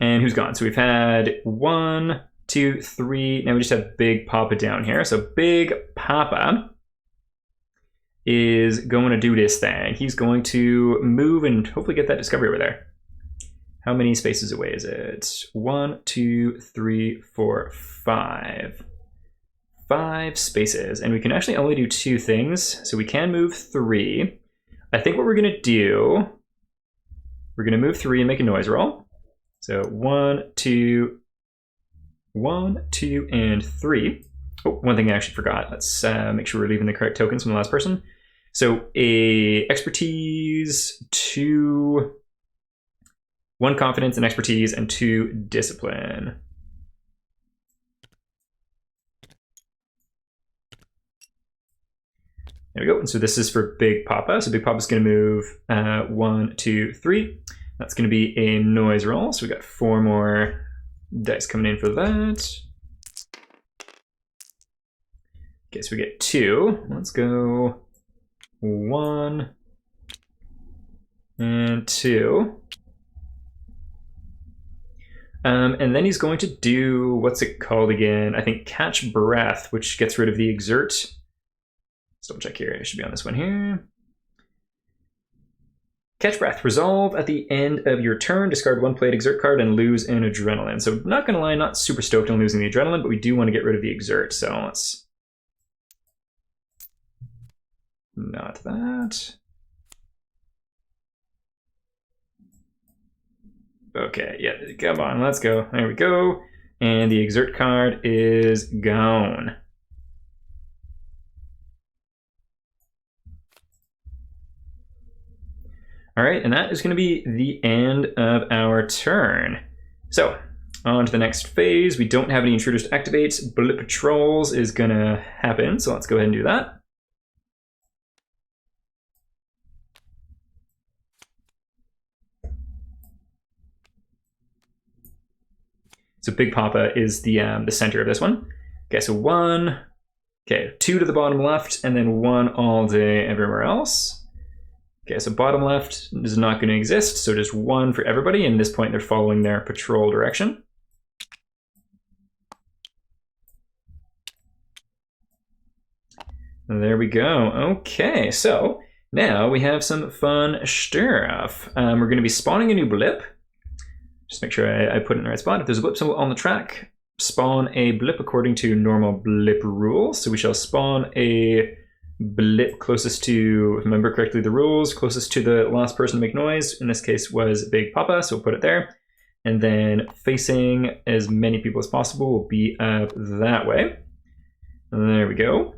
And who's gone? So we've had 1, 2, 3. Now we just have Big Papa down here. So Big Papa is going to do this thing. He's going to move and hopefully get that discovery over there. How many spaces away is it? 1, 2, 3, 4, 5. 5 spaces. And we can actually only do 2 things. So we can move 3. I think what we're going to do, we're going to move 3 and make a noise roll. So 1, 2, 1, 2, and 3. Oh, one thing I actually forgot. Let's make sure we're leaving the correct tokens from the last person. So a expertise, 2, 1 confidence and expertise, and 2 discipline. There we go. And so this is for Big Papa. So Big Papa's going to move 1, 2, 3. That's going to be a noise roll. So we got 4 more dice coming in for that. Okay, so we get 2. Let's go 1 and 2. And then he's going to do, what's it called again? I think Catch Breath, which gets rid of the Exert. Let's double check here. It should be on this one here. Catch Breath. Resolve at the end of your turn. Discard 1 played Exert card and lose an Adrenaline. So not going to lie, not super stoked on losing the Adrenaline, but we do want to get rid of the Exert. So let's... Not that. Okay, yeah, come on, let's go. There we go. And the Exert card is gone. All right, and that is going to be the end of our turn. So, on to the next phase. We don't have any intruders to activate. Bullet patrols is going to happen, so let's go ahead and do that. So Big Papa is the center of this one. Okay, so 1, okay, 2 to the bottom left, and then 1 all day everywhere else. Okay, so bottom left is not going to exist, so just 1 for everybody, and at this point they're following their patrol direction. And there we go. Okay, so now we have some fun stuff. We're going to be spawning a new blip. Just make sure I put it in the right spot. If there's a blip symbol on the track, spawn a blip according to normal blip rules. So we shall spawn a blip closest to, if I remember correctly, the rules, closest to the last person to make noise. In this case was Big Papa, so we'll put it there. And then facing as many people as possible will be up that way. And there we go.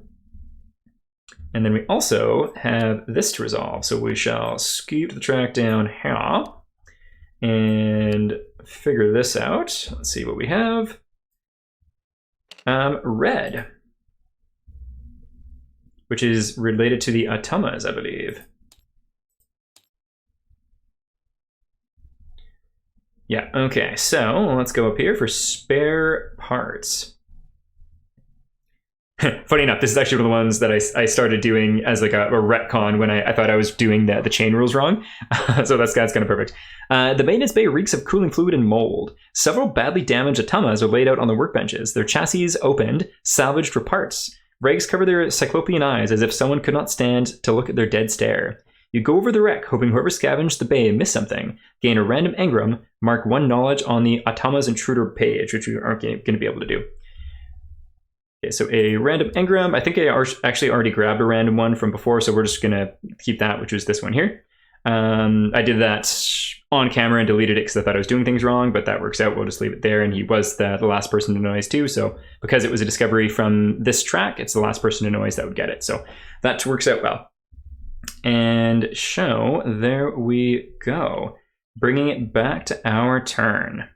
And then we also have this to resolve. So we shall scoot the track down here and figure this out. Let's see what we have. Red, which is related to the Atamas, I believe. Yeah, okay, so let's go up here for spare parts. Funny enough, this is actually one of the ones that I started doing as like a retcon when I thought I was doing the chain rules wrong. So that's kind of perfect. The maintenance bay reeks of cooling fluid and mold. Several badly damaged Atamas are laid out on the workbenches, their chassis opened, salvaged for parts. Rags cover their cyclopean eyes as if someone could not stand to look at their dead stare. You go over the wreck, hoping whoever scavenged the bay missed something. Gain a random engram, mark 1 knowledge on the Atama's intruder page, which we aren't going to be able to do. Okay, so a random engram. I think I actually already grabbed a random one from before, so we're just going to keep that, which was this one here. I did that on camera and deleted it because I thought I was doing things wrong, but that works out. We'll just leave it there, and he was the last person to noise too, so because it was a discovery from this track, it's the last person to noise that would get it, so that works out well. And show, there we go. bringing it back to our turn.